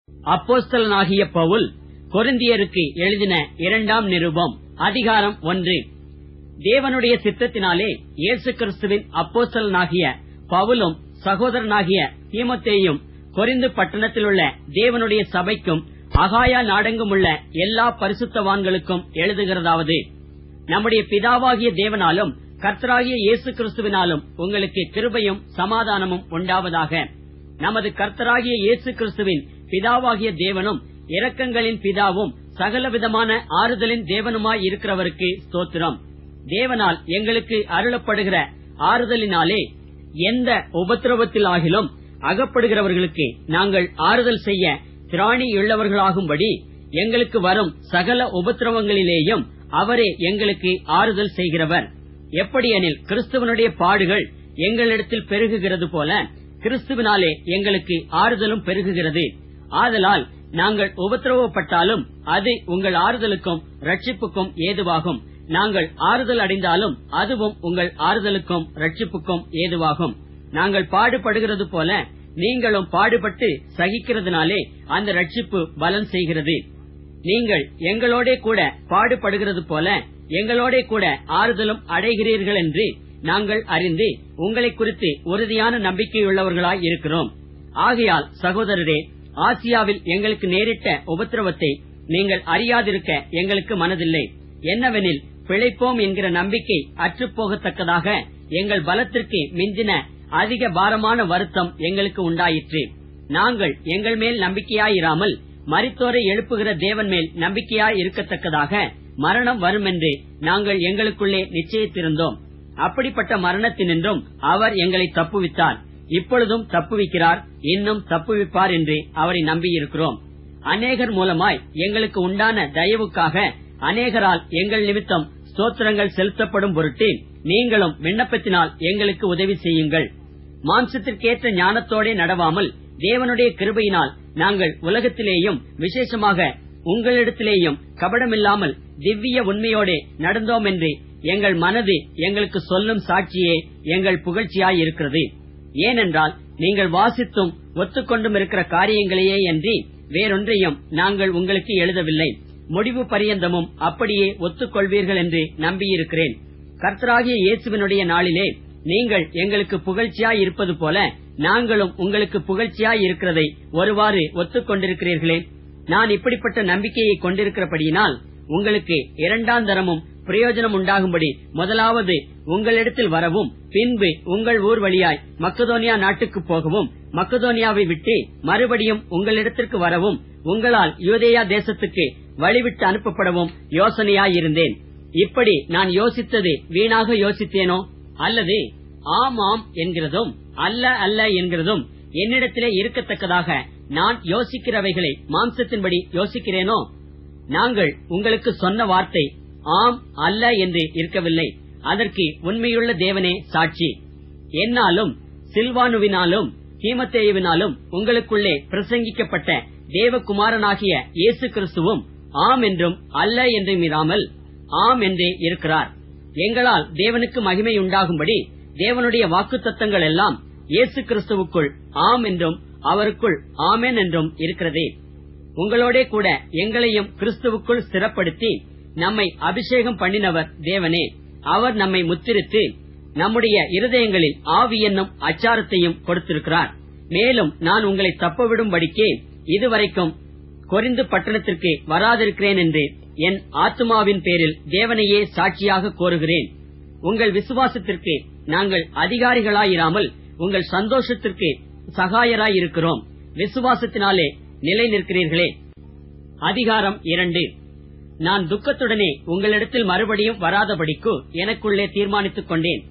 அப்போஸ்தலனாகிய பவுல் கொரிந்தியருக்கு எழுதின 2ஆம் நிருபம் அதிகாரம் 1. தேவனுடைய சித்தத்தினாலே இயேசு கிறிஸ்துவின் அப்போஸ்தலனாகிய பவுலும் சகோதரனாகிய தீமோத்தேயும் கொரிந்து பட்டணத்திலுள்ள தேவனுடைய சபைக்கும் அகாயா நாடெங்கும் உள்ள எல்லா பரிசுத்தவான்களுக்கும் எழுதுகிறதாவது: நம்முடைய பிதாவாகிய தேவனாலும் கர்த்தராகிய இயேசு கிறிஸ்துவினாலும் உங்களுக்கு கிருபையும் சமாதானமும் உண்டாவதாக. நமது கர்த்தராகிய இயேசு கிறிஸ்துவின் பிதாவாகிய தேவனும் இரக்கங்களின் பிதாவும் சகலவிதமான ஆறுதலின் தேவனுமாய் இருக்கிறவருக்கு ஸ்தோத்திரம். தேவனால் எங்களுக்கு அருளப்படுகிற ஆறுதலினாலே எந்த உபத்திரவத்திலாகிலும் அகப்படுகிறவர்களுக்கு நாங்கள் ஆறுதல் செய்ய திராணியுள்ளவர்களாகும்படி எங்களுக்கு வரும் சகல உபத்திரவங்களிலேயும் அவரே எங்களுக்கு ஆறுதல் செய்கிறவர். எப்படியெனில் கிறிஸ்துவனுடைய பாடுகள் எங்களிடத்தில் பெருகுகிறது போல கிறிஸ்துவினாலே எங்களுக்கு ஆறுதலும் பெருகுகிறது. ஆதலால் நாங்கள் உபத்திரவப்பட்டாலும் அது உங்கள் ஆறுதலுக்கும் ரட்சிப்புக்கும் ஏதுவாகும். நாங்கள் ஆறுதல் அடைந்தாலும் அதுவும் உங்கள் ஆறுதலுக்கும் ரட்சிப்புக்கும் ஏதுவாகும். நாங்கள் பாடுபடுகிறது போல நீங்களும் பாடுபட்டு சகிக்கிறதுனாலே அந்த ரட்சிப்பு பலன் செய்கிறது. நீங்கள் எங்களோட கூட பாடுபடுகிறது போல எங்களோட கூட ஆறுதலும் அடைகிறீர்கள் என்று நாங்கள் அறிந்து உங்களை குறித்து உறுதியான நம்பிக்கையுள்ளவர்களாய் இருக்கிறோம். ஆகையால் சகோதரரே, ஆசியாவில் எங்களுக்கு நேரிட்ட உபத்திரவத்தை நீங்கள் அறியாதிருக்க எங்களுக்கு மனதில்லை. என்னவெனில், பிழைப்போம் என்கிற நம்பிக்கை அற்றுப்போகத்தக்கதாக எங்கள் பலத்திற்கு மிஞ்சின அதிக பாரமான வருத்தம் எங்களுக்கு உண்டாயிற்று. நாங்கள் எங்கள் மேல் நம்பிக்கையாயிராமல் மரித்தோரை எழுப்புகிற தேவன் மேல் நம்பிக்கையாய் இருக்கத்தக்கதாக மரணம் வரும் என்று நாங்கள் எங்களுக்குள்ளே நிச்சயித்திருந்தோம். அப்படிப்பட்ட மரணத்தினின்றும் அவர் எங்களை தப்புவித்தார், இப்பொழுதும் தப்புவிக்கிறார், இன்னும் தப்புவிப்பார் என்று அவரை நம்பியிருக்கிறோம். அநேகர் மூலமாய் எங்களுக்கு உண்டான தயவுக்காக அநேகரால் எங்கள் நிமித்தம் ஸ்தோத்திரங்கள் செலுத்தப்படும் பொருட்டு நீங்களும் விண்ணப்பத்தினால் எங்களுக்கு உதவி செய்யுங்கள். மாம்சத்திற்கேற்ற ஞானத்தோட நடவாமல் தேவனுடைய கிருபையினால் நாங்கள் உலகத்திலேயும் விசேஷமாக உங்களிடத்திலேயும் கபடமில்லாமல் திவ்ய உண்மையோட நடந்தோம் என்று எங்கள் மனது எங்களுக்கு சொல்லும் சாட்சியே எங்கள் புகழ்ச்சியாயிருக்கிறது. ஏனென்றால் நீங்கள் வாசித்தும் ஒத்துக்கொண்டும் இருக்கிற காரியங்களையே அன்றி வேறொன்றையும் நாங்கள் உங்களுக்கு எழுதவில்லை. முடிவு பரியந்தமும் அப்படியே ஒத்துக்கொள்வீர்கள் என்று நம்பியிருக்கிறேன். கர்த்தராகிய இயேசுவினுடைய நாளிலே நீங்கள் எங்களுக்கு புகழ்ச்சியாய் இருப்பது போல நாங்களும் உங்களுக்கு புகழ்ச்சியாய் இருக்கிறதை ஒருவாறு ஒத்துக்கொண்டிருக்கிறீர்களே. நான் இப்படிப்பட்ட நம்பிக்கையை கொண்டிருக்கிறபடியினால் உங்களுக்கு இரண்டாந்தரமும் பிரயோஜனம் உண்டாகும்படி முதலாவது உங்களிடத்தில் வரவும், பின்பு உங்கள் ஊர் வழியாய் மக்கதோனியா நாட்டுக்கு போகவும், மக்கதோனியாவை விட்டு மறுபடியும் உங்களிடத்திற்கு வரவும், உங்களால் யூதேயா தேசத்துக்கு வழிவிட்டு அனுப்பப்படவும் யோசனையாயிருந்தேன். இப்படி நான் யோசித்தது வீணாக யோசித்தேனோ? அல்லது ஆமாம் என்கிறதும் அல்ல அல்ல என்கிறதும் என்னிடத்திலே இருக்கத்தக்கதாக நான் யோசிக்கிறவைகளை மாம்சத்தின்படி யோசிக்கிறேனோ? நாங்கள் உங்களுக்கு சொன்ன வார்த்தை ஆம் அல்ல என்று இருக்கவில்லை. அதற்கு உண்மையுள்ள தேவனே சாட்சி. என்னாலும் சில்வானுவினாலும் தீமோத்தேயுவினாலும் உங்களுக்குள்ளே பிரசங்கிக்கப்பட்ட தேவகுமாரனாகிய இயேசு கிறிஸ்துவும் ஆம் என்றும் அல்ல என்றும் இராமல் ஆம் என்றே இருக்கிறார். எங்களால் தேவனுக்கு மகிமை உண்டாகும்படி தேவனுடைய வாக்குத்தத்தங்கள் எல்லாம் இயேசு கிறிஸ்துவுக்குள் ஆம் என்றும் அவருக்குள் ஆமென் என்றும் இருக்கிறதே. உங்களோட கூட எங்களையும் கிறிஸ்துவுக்குள் ஸ்திரப்படுத்தி நம்மை அபிஷேகம் பண்ணினவர் தேவனே. அவர் நம்மை முத்திரித்து நம்முடைய இருதயங்களில் ஆவி என்னும் அச்சாரத்தையும் கொடுத்திருக்கிறார். மேலும் நான் உங்களை தப்பவிடும்படிக்கே இதுவரைக்கும் கொரிந்து பட்டணத்திற்கு வராதிருக்கிறேன் என்று என் ஆத்துமாவின் பேரில் தேவனையே சாட்சியாக கோருகிறேன். உங்கள் விசுவாசத்திற்கு நாங்கள் அதிகாரிகளாயிராமல் உங்கள் சந்தோஷத்திற்கு சகாயராயிருக்கிறோம். விசுவாசத்தினாலே நிலை நிற்கிறீர்களே. அதிகாரம் 2. நான் துக்கத்துடனே உங்களிடத்தில் மறுபடியும் வராதபடிக்கு எனக்குள்ளே தீர்மானித்துக் கொண்டேன்.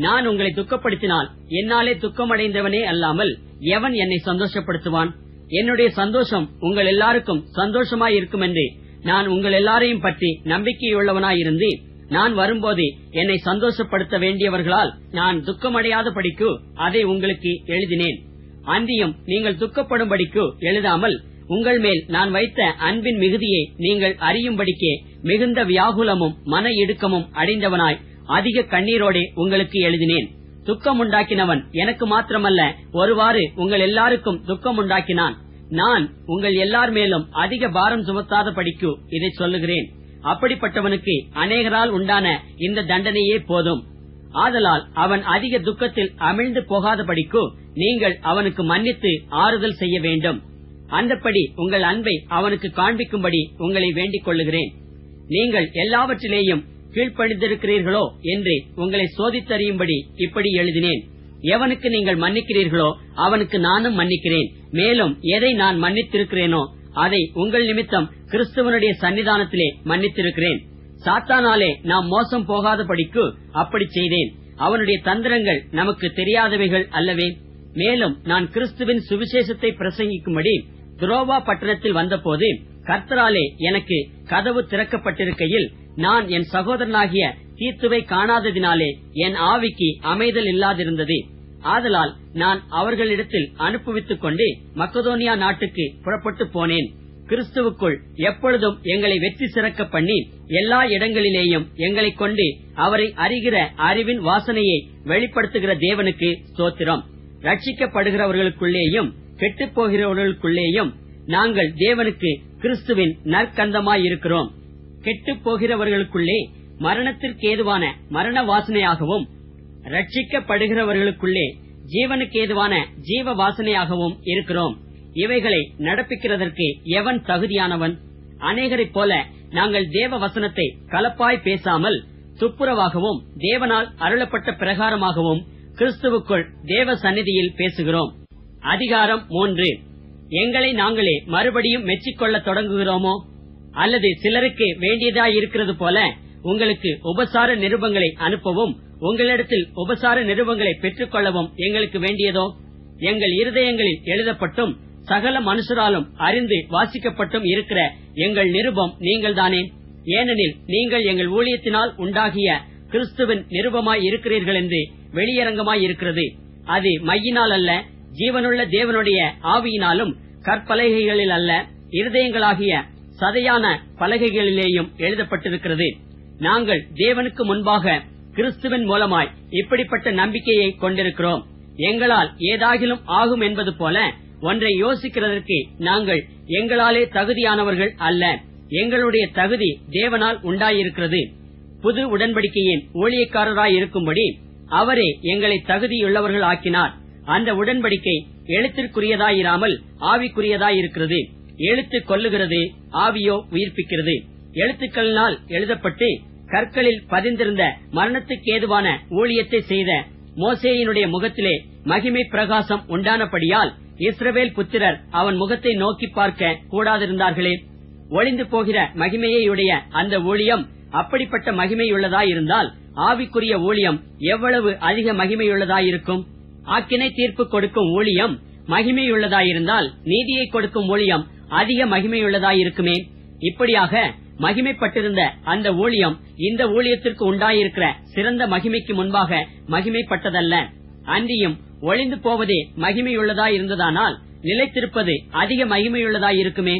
நான் உங்களை துக்கப்படுத்தினால் என்னாலே துக்கமடைந்தவனே அல்லாமல் எவன் என்னை சந்தோஷப்படுத்துவான்? என்னுடைய சந்தோஷம் உங்கள் எல்லாருக்கும் சந்தோஷமாயிருக்கும் என்று நான் உங்கள் எல்லாரையும் பற்றி நம்பிக்கையுள்ளவனாயிருந்து நான் வரும்போது என்னை சந்தோஷப்படுத்த வேண்டியவர்களால் நான் துக்கமடையாதபடிக்கு அதை உங்களுக்கு எழுதினேன். அன்றியும் நீங்கள் துக்கப்படும்படிக்கு எழுதாமல் உங்கள் மேல் நான் வைத்த அன்பின் மிகுதியை நீங்கள் அறியும்படிக்கே மிகுந்த வியாகுலமும் மன இடுக்கமும் அடைந்தவனாய் அதிக கண்ணீரோடே உங்களுக்கு எழுதினேன். துக்கம் உண்டாக்கினவன் எனக்கு மாத்திரமல்ல, ஒருவாறு உங்கள் எல்லாருக்கும் துக்கம் உண்டாக்கினான். நான் உங்கள் எல்லார் மேலும் அதிக பாரம் சுமத்தாத படிக்கு இதை சொல்லுகிறேன். அப்படிப்பட்டவனுக்கு அநேகரால் உண்டான இந்த தண்டனையே போதும். ஆதலால் அவன் அதிக துக்கத்தில் அமிழ்ந்து போகாத படிக்கு நீங்கள் அவனுக்கு மன்னித்து ஆறுதல் செய்ய வேண்டும். அந்தப்படி உங்கள் அன்பை அவனுக்கு காண்பிக்கும்படி உங்களை வேண்டிக் கொள்ளுகிறேன். நீங்கள் எல்லாவற்றிலேயும் கீழ்ப்படிந்திருக்கிறீர்களோ என்று உங்களை சோதித்தறியும்படி இப்படி எழுதினேன். எவனுக்கு நீங்கள் மன்னிக்கிறீர்களோ அவனுக்கு நானும் மன்னிக்கிறேன். மேலும் எதை நான் மன்னித்திருக்கிறேனோ அதை உங்கள் நிமித்தம் கிறிஸ்துவனுடைய சன்னிதானத்திலே மன்னித்திருக்கிறேன். சாத்தானாலே நாம் மோசம் போகாதபடிக்கு அப்படி செய்தேன். அவனுடைய தந்திரங்கள் நமக்கு தெரியாதவைகள் அல்லவே. மேலும் நான் கிறிஸ்துவின் சுவிசேஷத்தை பிரசங்கிக்கும்படி துரோவா பட்டணத்தில் வந்தபோது கர்த்தராலே எனக்கு கதவு திறக்கப்பட்டிருக்கையில் நான் என் சகோதரனாகிய தீத்துவை காணாததினாலே என் ஆவிக்கு அமைதல் இல்லாதிருந்தது. ஆதலால் நான் அவர்களிடத்தில் அனுப்புவித்துக் கொண்டு மக்கதோனியா நாட்டுக்கு புறப்பட்டு போனேன். கிறிஸ்துவுக்குள் எப்பொழுதும் எங்களை வெற்றி சிறக்க பண்ணி எல்லா இடங்களிலேயும் எங்களைக் கொண்டு அவரை அறிகிற அறிவின் வாசனையை வெளிப்படுத்துகிற தேவனுக்கு ஸ்தோத்திரம். ரட்சிக்கப்படுகிறவர்களுக்குள்ளேயும் கெட்டுப் போகிறவர்களுக்குள்ளேயும் நாங்கள் தேவனுக்கு கிறிஸ்துவின் நற்கந்தமாயிருக்கிறோம். கெட்டுப் போகிறவர்களுக்குள்ளே மரணத்திற்கேதுவான மரண வாசனையாகவும் ரட்சிக்கப்படுகிறவர்களுக்குள்ளே ஜீவனுக்கேதுவான ஜீவ வாசனையாகவும் இருக்கிறோம். இவைகளை நடப்பிக்கிறதற்கு எவன் தகுதியானவன்? அநேகரைப் போல நாங்கள் தேவ வசனத்தை கலப்பாய் பேசாமல் துப்புரவாகவும் தேவனால் அருளப்பட்ட பிரகாரமாகவும் கிறிஸ்துவுக்குள் தேவ சந்நிதியில் பேசுகிறோம். அதிகாரம் 3. எங்களை நாங்களே மறுபடியும் மெச்சிக்கொள்ள தொடங்குகிறோமோ? அல்லது சிலருக்கு வேண்டியதாயிருக்கிறது போல உங்களுக்கு உபசார நிருபங்களை அனுப்பவும் உங்களிடத்தில் உபசார நிருபங்களை பெற்றுக் கொள்ளவும் எங்களுக்கு வேண்டியதோ? எங்கள் இருதயங்களில் எழுதப்பட்டும் சகல மனுஷராலும் அறிந்து வாசிக்கப்பட்டும் இருக்கிற எங்கள் நிருபம் நீங்கள்தானே. ஏனெனில் நீங்கள் எங்கள் ஊழியத்தினால் உண்டாகிய கிறிஸ்துவின் நிருபமாய் இருக்கிறீர்கள் என்று வெளியரங்கமாய் இருக்கிறது. அது மையினால் அல்ல, ஜீவனுள்ள தேவனுடைய ஆவியினாலும் கற்பலகைகளில் அல்ல, இருதயங்களாகிய சதையான பலகைகளிலேயும் எழுதப்பட்டிருக்கிறது. நாங்கள் தேவனுக்கு முன்பாக கிறிஸ்துவின் மூலமாய் இப்படிப்பட்ட நம்பிக்கையை கொண்டிருக்கிறோம். எங்களால் ஏதாகிலும் ஆகும் என்பது போல ஒன்றை யோசிக்கிறதற்கு நாங்கள் எங்களாலே தகுதியானவர்கள் அல்ல. எங்களுடைய தகுதி தேவனால் உண்டாயிருக்கிறது. புது உடன்படிக்கையின் ஊழியக்காரராய் இருக்கும்படி அவரே எங்களை தகுதியுள்ளவர்கள் ஆக்கினார். அந்த உடன்படிக்கை எழுத்திற்குரியதாயிராமல் ஆவிக்குரியதாயிருக்கிறது. எழுத்து கொல்லுகிறது, ஆவியோ உயிர்ப்பிக்கிறது. எழுத்துக்களினால் எழுதப்பட்டு கற்களில் பதிந்திருந்த மரணத்துக்கேதுவான ஊழியத்தை செய்த மோசேயினுடைய முகத்திலே மகிமை பிரகாசம் உண்டானபடியால் இஸ்ரவேல் புத்திரர் அவன் முகத்தை நோக்கி பார்க்க கூடாதிருந்தார்களே. ஒளிந்து போகிற மகிமையுடைய அந்த ஊழியம் அப்படிப்பட்ட மகிமையுள்ளதாயிருந்தால் ஆவிக்குரிய ஊழியம் எவ்வளவு அதிக மகிமையுள்ளதாயிருக்கும்? ஆக்கினை தீர்ப்பு கொடுக்கும் ஊழியம் மகிமையுள்ளதாயிருந்தால் நீதியை கொடுக்கும் ஊழியம் அதிக மகிமையுள்ளதாயிருக்குமே. இப்படியாக மகிமைப்பட்டிருந்த அந்த ஊழியம் இந்த ஊழியத்திற்கு உண்டாயிருக்கிற சிறந்த மகிமைக்கு முன்பாக மகிமைப்பட்டதல்ல. அன்றியும் ஒளிந்து போவதே மகிமையுள்ளதாயிருந்ததானால் நிலைத்திருப்பது அதிக மகிமையுள்ளதாயிருக்குமே.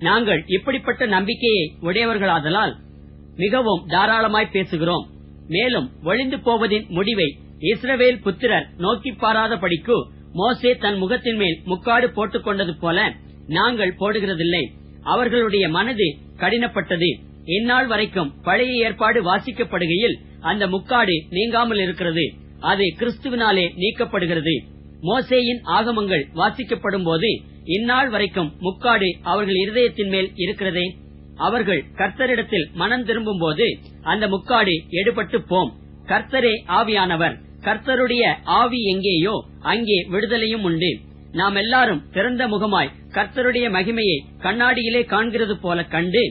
நாங்கள் இப்படிப்பட்ட நம்பிக்கையை உடையவர்களாதலால் மிகவும் தாராளமாய் பேசுகிறோம். மேலும் ஒளிந்து போவதின் முடிவை இஸ்ரவேல் புத்திரர் நோக்கி பாராதபடிக்கு மோசே தன் முகத்தின் மேல் முக்காடு போட்டுக் கொண்டது போல நாங்கள் போடுகிறதில்லை. அவர்களுடைய மனது கடினப்பட்டது. இந்நாள் வரைக்கும் பழைய ஏற்பாடு வாசிக்கப்படுகையில் அந்த முக்காடு நீங்காமல் இருக்கிறது. அது கிறிஸ்துவினாலே நீக்கப்படுகிறது. மோசேயின் ஆகமங்கள் வாசிக்கப்படும் போது இந்நாள் வரைக்கும் முக்காடு அவர்கள் இருதயத்தின் மேல் இருக்கிறதே. அவர்கள் கர்த்தரிடத்தில் மனம் திரும்பும் போது அந்த முக்காடு எடுபட்டு போம். கர்த்தரே ஆவியானவர். கர்த்தருடைய ஆவி எங்கேயோ அங்கே விடுதலையும் உண்டு. நாம் எல்லாரும் திறந்த முகமாய் கர்த்தருடைய மகிமையை கண்ணாடியிலே காண்கிறது போல கண்டு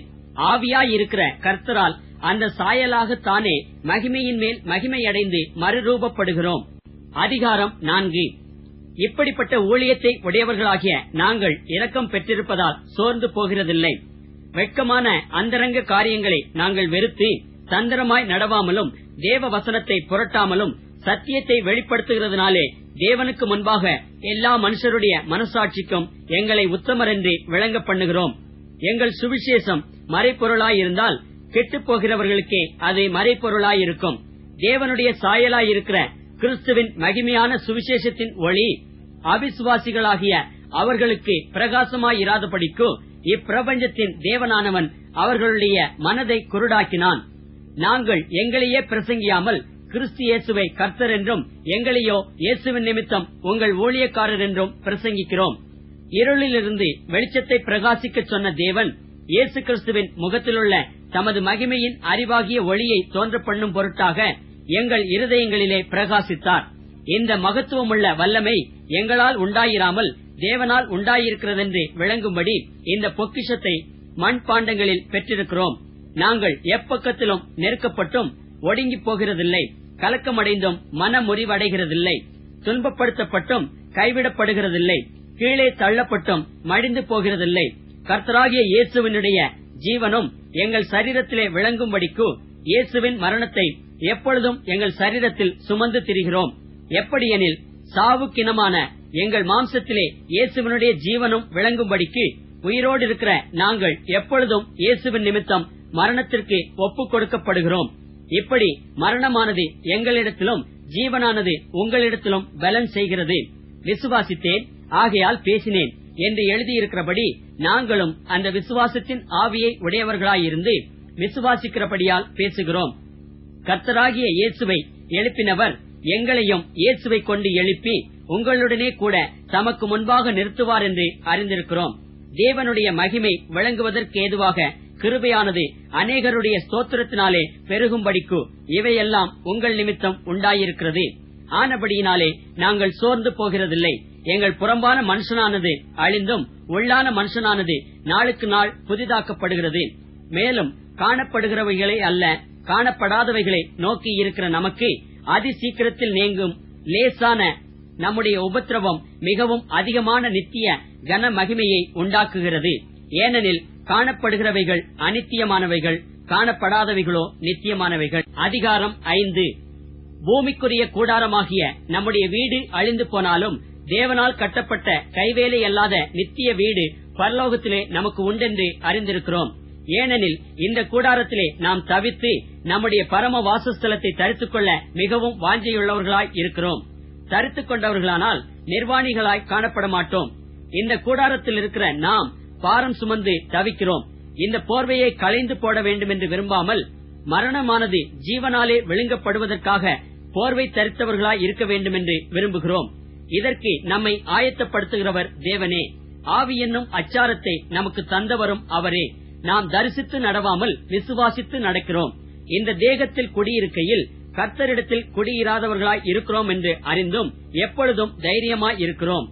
ஆவியாயிருக்கிற கர்த்தரால் அந்த சாயலாகத்தானே மகிமையின் மேல் மகிமையடைந்து மறுரூபப்படுகிறோம். அதிகாரம் 4. இப்படிப்பட்ட ஊழியத்தை உடையவர்களாகிய நாங்கள் இரக்கம் பெற்றிருப்பதால் சோர்ந்து போகிறதில்லை. வெட்கமான அந்தரங்க காரியங்களை நாங்கள் வெறுத்து தந்திரமாய் நடவாமலும் தேவ வசனத்தை புரட்டாமலும் சத்தியத்தை வெளிப்படுத்துகிறதுனாலே தேவனுக்கு முன்பாக எல்லா மனுஷருடைய மனசாட்சிக்கும் எங்களை உத்தமர் என்று விளங்க பண்ணுகிறோம். எங்கள் சுவிசேஷம் மறைப்பொருளாயிருந்தால் கெட்டுப் போகிறவர்களுக்கே அது மறைப்பொருளாயிருக்கும். தேவனுடைய சாயலாயிருக்கிற கிறிஸ்துவின் மகிமையான சுவிசேஷத்தின் ஒளி அவிசுவாசிகளாகிய அவர்களுக்கு பிரகாசமாயிராதபடிக்கு இப்பிரபஞ்சத்தின் தேவனானவன் அவர்களுடைய மனதை குருடாக்கினான். நாங்கள் எங்களையே பிரசங்கியாமல் கிறிஸ்து இயேசுவை கர்த்தர் என்றும் எங்களையோ இயேசுவின் நிமித்தம் உங்கள் ஊழியக்காரர் என்றும் பிரசங்கிக்கிறோம். இருளிலிருந்து வெளிச்சத்தை பிரகாசிக்கச் சொன்ன தேவன் இயேசு கிறிஸ்துவின் முகத்திலுள்ள தமது மகிமையின் அறிவாகிய ஒளியை தோன்ற பண்ணும் பொருட்டாக எங்கள் இருதயங்களிலே பிரகாசித்தார். இந்த மகத்துவமுள்ள வல்லமை எங்களால் உண்டாயிராமல் தேவனால் உண்டாயிருக்கிறதென்று விளங்கும்படி இந்த பொக்கிஷத்தை மண்பாண்டங்களில் பெற்றிருக்கிறோம். நாங்கள் எப்பக்கத்திலும் நெருக்கப்பட்டும் ஒடுங்கி போகிறதில்லை, கலக்கமடைந்தும் மனமுறிவடைகிறதில்லை, துன்பப்படுத்தப்பட்டும் கைவிடப்படுகிறதில்லை, கீழே தள்ளப்பட்டும் மடிந்து போகிறதில்லை. கர்த்தராகிய இயேசுவினுடைய ஜீவனும் எங்கள் சரீரத்திலே விளங்கும்படிக்கு இயேசுவின் மரணத்தை எப்பொழுதும் எங்கள் சரீரத்தில் சுமந்து திரிகிறோம். எப்படியெனில் சாவுக்கினமான எங்கள் மாம்சத்திலே இயேசுவினுடைய ஜீவனும் விளங்கும்படிக்கு உயிரோடு இருக்கிற நாங்கள் எப்பொழுதும் இயேசுவின் நிமித்தம் மரணத்திற்கு ஒப்புக் கொடுக்கப்படுகிறோம். இப்படி மரணமானது எங்களிடத்திலும் ஜீவனானது உங்களிடத்திலும் பலன் செய்கிறது. விசுவாசித்தேன், ஆகையால் பேசினேன் என்று எழுதியிருக்கிறபடி நாங்களும் அந்த விசுவாசத்தின் ஆவியை உடையவர்களாயிருந்து விசுவாசிக்கிறபடியால் பேசுகிறோம். கர்த்தராகிய இயேசுவை எழுப்பினவர் எங்களையும் இயேசுவை கொண்டு எழுப்பி உங்களுடனே கூட தமக்கு முன்பாக நிறுத்துவார் என்று அறிந்திருக்கிறோம். தேவனுடைய மகிமை விளங்குவதற்கு ஏதுவாக கிருபையானது அநேகருடைய ஸ்தோத்திரத்தினாலே பெருகும்படிக்கு இவையெல்லாம் உங்கள் நிமித்தம் உண்டாயிருக்கிறது. ஆனபடியினாலே நாங்கள் சோர்ந்து போகிறதில்லை. எங்கள் புறம்பான மனுஷனானது அழிந்தும் உள்ளான மனுஷனானது நாளுக்கு நாள் புதிதாக்கப்படுகிறது. மேலும் காணப்படுகிறவைகளை அல்ல, காணப்படாதவைகளை நோக்கி இருக்கிற நமக்கு அதி சீக்கிரத்தில் நீங்கும் லேசான நம்முடைய உபத்திரவம் மிகவும் அதிகமான நித்திய கன மகிமையை உண்டாக்குகிறது. ஏனெனில் காணப்படுகிறவைகள் அநித்தியமானவைகள், காணப்படாதவைகளோ நித்தியமானவைகள். அதிகாரம் 5. பூமிக்குரிய கூடாரமாகிய நம்முடைய வீடு அழிந்து போனாலும் தேவனால் கட்டப்பட்ட கைவேலை அல்லாத நித்திய வீடு பரலோகத்திலே நமக்கு உண்டென்று அறிந்திருக்கிறோம். ஏனெனில் இந்த கூடாரத்திலே நாம் தவித்து நம்முடைய பரம வாசஸ்தலத்தை தரித்துக் கொள்ள மிகவும் வாஞ்சையுள்ளவர்களாய் இருக்கிறோம். தரித்துக் கொண்டவர்களானால் நிர்வாணிகளாய் காணப்பட மாட்டோம். இந்த கூடாரத்தில் இருக்கிற நாம் பாரம் சுமந்து தவிக்கிறோம். இந்த போர்வையை களைந்து போட வேண்டும் என்று விரும்பாமல் மரணமானது ஜீவனாலே விழுங்கப்படுவதற்காக போர்வை தரித்தவர்களாய் இருக்க வேண்டும் என்று விரும்புகிறோம். இதற்கு நம்மை ஆயத்தப்படுத்துகிறவர் தேவனே. ஆவி என்னும் அச்சாரத்தை நமக்கு தந்தவரும் அவரே. நாம் தரிசித்து நடவாமல் விசுவாசித்து நடக்கிறோம். இந்த தேகத்தில் குடியிருக்கையில் கர்த்தரிடத்தில் குடியிராதவர்களாய் இருக்கிறோம் என்று அறிந்தும் எப்பொழுதும் தைரியமாய் இருக்கிறோம்.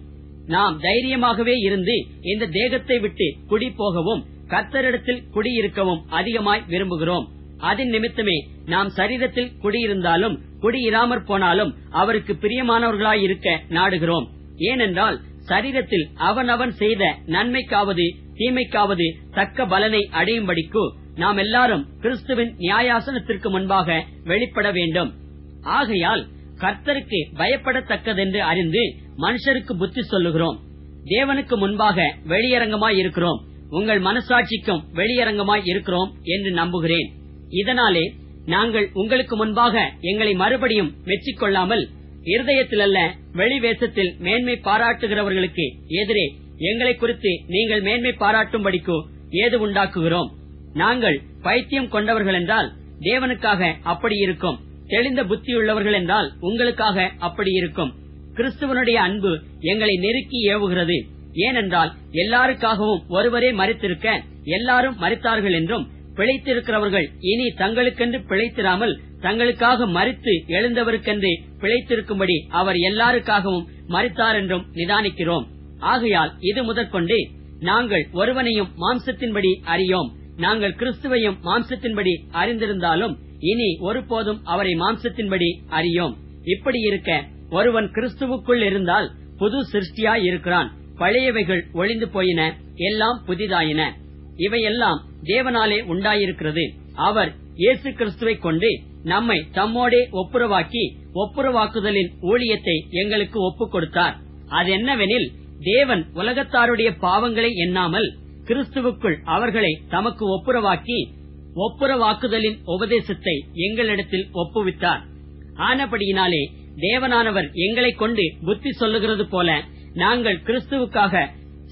நாம் தைரியமாகவே இருந்து இந்த தேகத்தை விட்டு குடி போகவும் கர்த்தரிடத்தில் குடியிருக்கவும் அதிகமாய் விரும்புகிறோம். அதன் நிமித்தமே நாம் சரீரத்தில் குடியிருந்தாலும் குடியிராமற் போனாலும் அவருக்கு பிரியமானவர்களாயிருக்க நாடுகிறோம். ஏனென்றால் சரீரத்தில் அவனவன் செய்த நன்மைக்காவது தீமைக்காவது தக்க பலனை அடையும்படிக்கு நாம் எல்லாரும் கிறிஸ்துவின் நியாயாசனத்திற்கு முன்பாக வெளிப்பட வேண்டும். ஆகையால் கர்த்தருக்கு பயப்படத்தக்கதென்று அறிந்து மனுஷருக்கு புத்தி சொல்லுகிறோம். தேவனுக்கு முன்பாக வெளியரங்கமாய் இருக்கிறோம், உங்கள் மனசாட்சிக்கும் வெளியரங்கமாய் இருக்கிறோம் என்று நம்புகிறேன். இதனாலே நாங்கள் உங்களுக்கு முன்பாக எங்களை மறுபடியும் மெச்சிக்கொள்ளாமல் இருதயத்திலல்ல வெளிவேசத்தில் மேன்மை பாராட்டுகிறவர்களுக்கு எதிரே எங்களை குறித்து நீங்கள் மேன்மை பாராட்டும்படிக்கு ஏது உண்டாக்குகிறோம். நாங்கள் பைத்தியம் கொண்டவர்கள் என்றால் தேவனுக்காக அப்படி இருக்கும், தெளிந்த புத்தியுள்ளவர்கள் என்றால் உங்களுக்காக அப்படி இருக்கும். கிறிஸ்துவனுடைய அன்பு எங்களை நெருக்கி ஏவுகிறது. ஏனென்றால் எல்லாருக்காகவும் ஒருவரே மரித்திருக்க எல்லாரும் மரித்தார்கள் என்றும், பிழைத்திருக்கிறவர்கள் இனி தங்களுக்கென்று பிழைத்திராமல் தங்களுக்காக மரித்து எழுந்தவருக்கென்று பிழைத்திருக்கும்படி அவர் எல்லாருக்காகவும் மரித்தார் என்றும் நிதானிக்கிறோம். ஆகையால் இது முதற்கொண்டு நாங்கள் ஒருவனையும் மாம்சத்தின்படி அறியோம். நாங்கள் கிறிஸ்துவையும் மாம்சத்தின்படி அறிந்திருந்தாலும் இனி ஒருபோதும் அவரை மாம்சத்தின்படி அறியோம். இப்படி இருக்க ஒருவன் கிறிஸ்துவுக்குள் இருந்தால் புது சிருஷ்டியாய் இருக்கிறான். பழையவைகள் ஒளிந்து போயின, எல்லாம் புதிதாயின. இவையெல்லாம் தேவனாலே உண்டாயிருக்கிறது. அவர் இயேசு கிறிஸ்துவை கொண்டு நம்மை தம்மோடே ஒப்புரவாக்கி ஒப்புரவாக்குதலின் ஊழியத்தை எங்களுக்கு ஒப்புக் கொடுத்தார். அது என்னவெனில், தேவன் உலகத்தாருடைய பாவங்களை எண்ணாமல் கிறிஸ்துவுக்குள் அவர்களை தமக்கு ஒப்புரவாக்கி ஒப்புரவாக்குதலின் உபதேசத்தை எங்களிடத்தில் ஒப்புவித்தார். ஆனபடியினாலே தேவனானவர் எங்களை கொண்டு புத்தி சொல்லுகிறது போல நாங்கள் கிறிஸ்துவுக்காக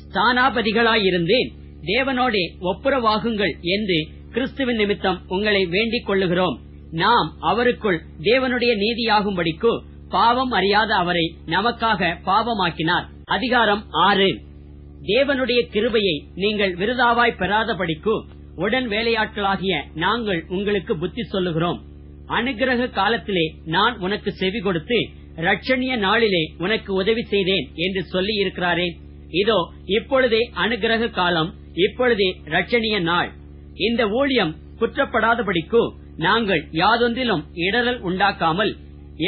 ஸ்தானாபதிகளாயிருந்தேன், தேவனோடே ஒப்புரவாகுங்கள் என்று கிறிஸ்துவின் நிமித்தம் உங்களை வேண்டிக் கொள்ளுகிறோம். நாம் அவருக்குள் தேவனுடைய நீதியாகும்படிக்கு பாவம் அறியாத அவரை நமக்காக பாவமாக்கினார். அதிகாரம் 6. தேவனுடைய கிருபையை நீங்கள் விருதாவாய் பெறாதபடிக்கு உடன் வேலையாட்களாகிய நாங்கள் உங்களுக்கு புத்தி சொல்லுகிறோம். அனுக்கிரக காலத்திலே நான் உனக்கு செவி கொடுத்து இரட்சணிய நாளிலே உனக்கு உதவி செய்தேன் என்று சொல்லி இருக்கிறாரே. இதோ இப்பொழுதே அனுக்கிரக காலம், இப்பொழுதே இரட்சணிய நாள். இந்த ஊழியம் குற்றப்படாதபடிக்கு நாங்கள் யாதொன்றிலும் இடரல் உண்டாக்காமல்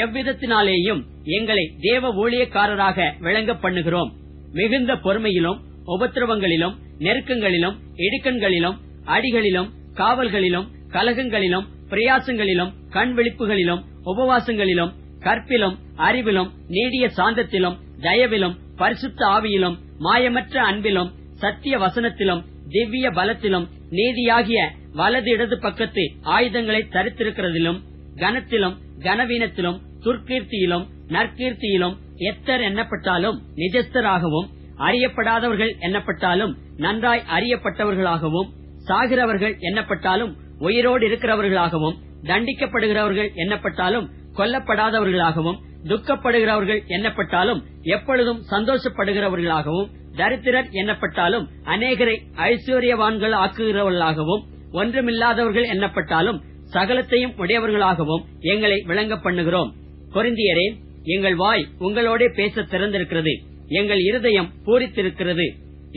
எவ்விதத்தினாலேயும் எங்களை தேவ ஊழியக்காரராக விளங்க பண்ணுகிறோம். மிகுந்த பொறுமையிலும் உபத்திரவங்களிலும் நெருக்கங்களிலும் இடுக்கண்களிலும் அடிகளிலும் காவல்களிலும் கலகங்களிலும் பிரயாசங்களிலும் கண் விழிப்புகளிலும் உபவாசங்களிலும் கற்பிலும் அறிவிலும் நீடிய சாந்தத்திலும் தயவிலும் பரிசுத்த ஆவியிலும் மாயமற்ற அன்பிலும் சத்திய வசனத்திலும் திவ்ய பலத்திலும் நீதியாகிய வலது இடது பக்கத்து ஆயுதங்களை தரித்திருக்கிறதிலும் கனத்திலும் கனவீனத்திலும் துர்க்கீர்த்தியிலும் நற்கீர்த்தியிலும் எத்தர் எண்ணப்பட்டாலும் நிஜஸ்தராகவும் அறியப்படாதவர்கள் எண்ணப்பட்டாலும் நன்றாய் அறியப்பட்டவர்களாகவும் சாகிறவர்கள் எண்ணப்பட்டாலும் உயிரோடு இருக்கிறவர்களாகவும் தண்டிக்கப்படுகிறவர்கள் எண்ணப்பட்டாலும் கொல்லப்படாதவர்களாகவும் துக்கப்படுகிறவர்கள் எண்ணப்பட்டாலும் எப்பொழுதும் சந்தோஷப்படுகிறவர்களாகவும் தரித்திரர் எண்ணப்பட்டாலும் அநேகரை ஐஸ்வர்யவான்கள் ஆக்குகிறவர்களாகவும் ஒன்றுமில்லாதவர்கள் எண்ணப்பட்டாலும் சகலத்தையும் உடையவர்களாகவும் எங்களை விளங்க பண்ணுகிறோம். கொரிந்தியரே, எங்கள் வாய் உங்களோட பேச திறந்திருக்கிறது, எங்கள் இருதயம் பூரித்திருக்கிறது.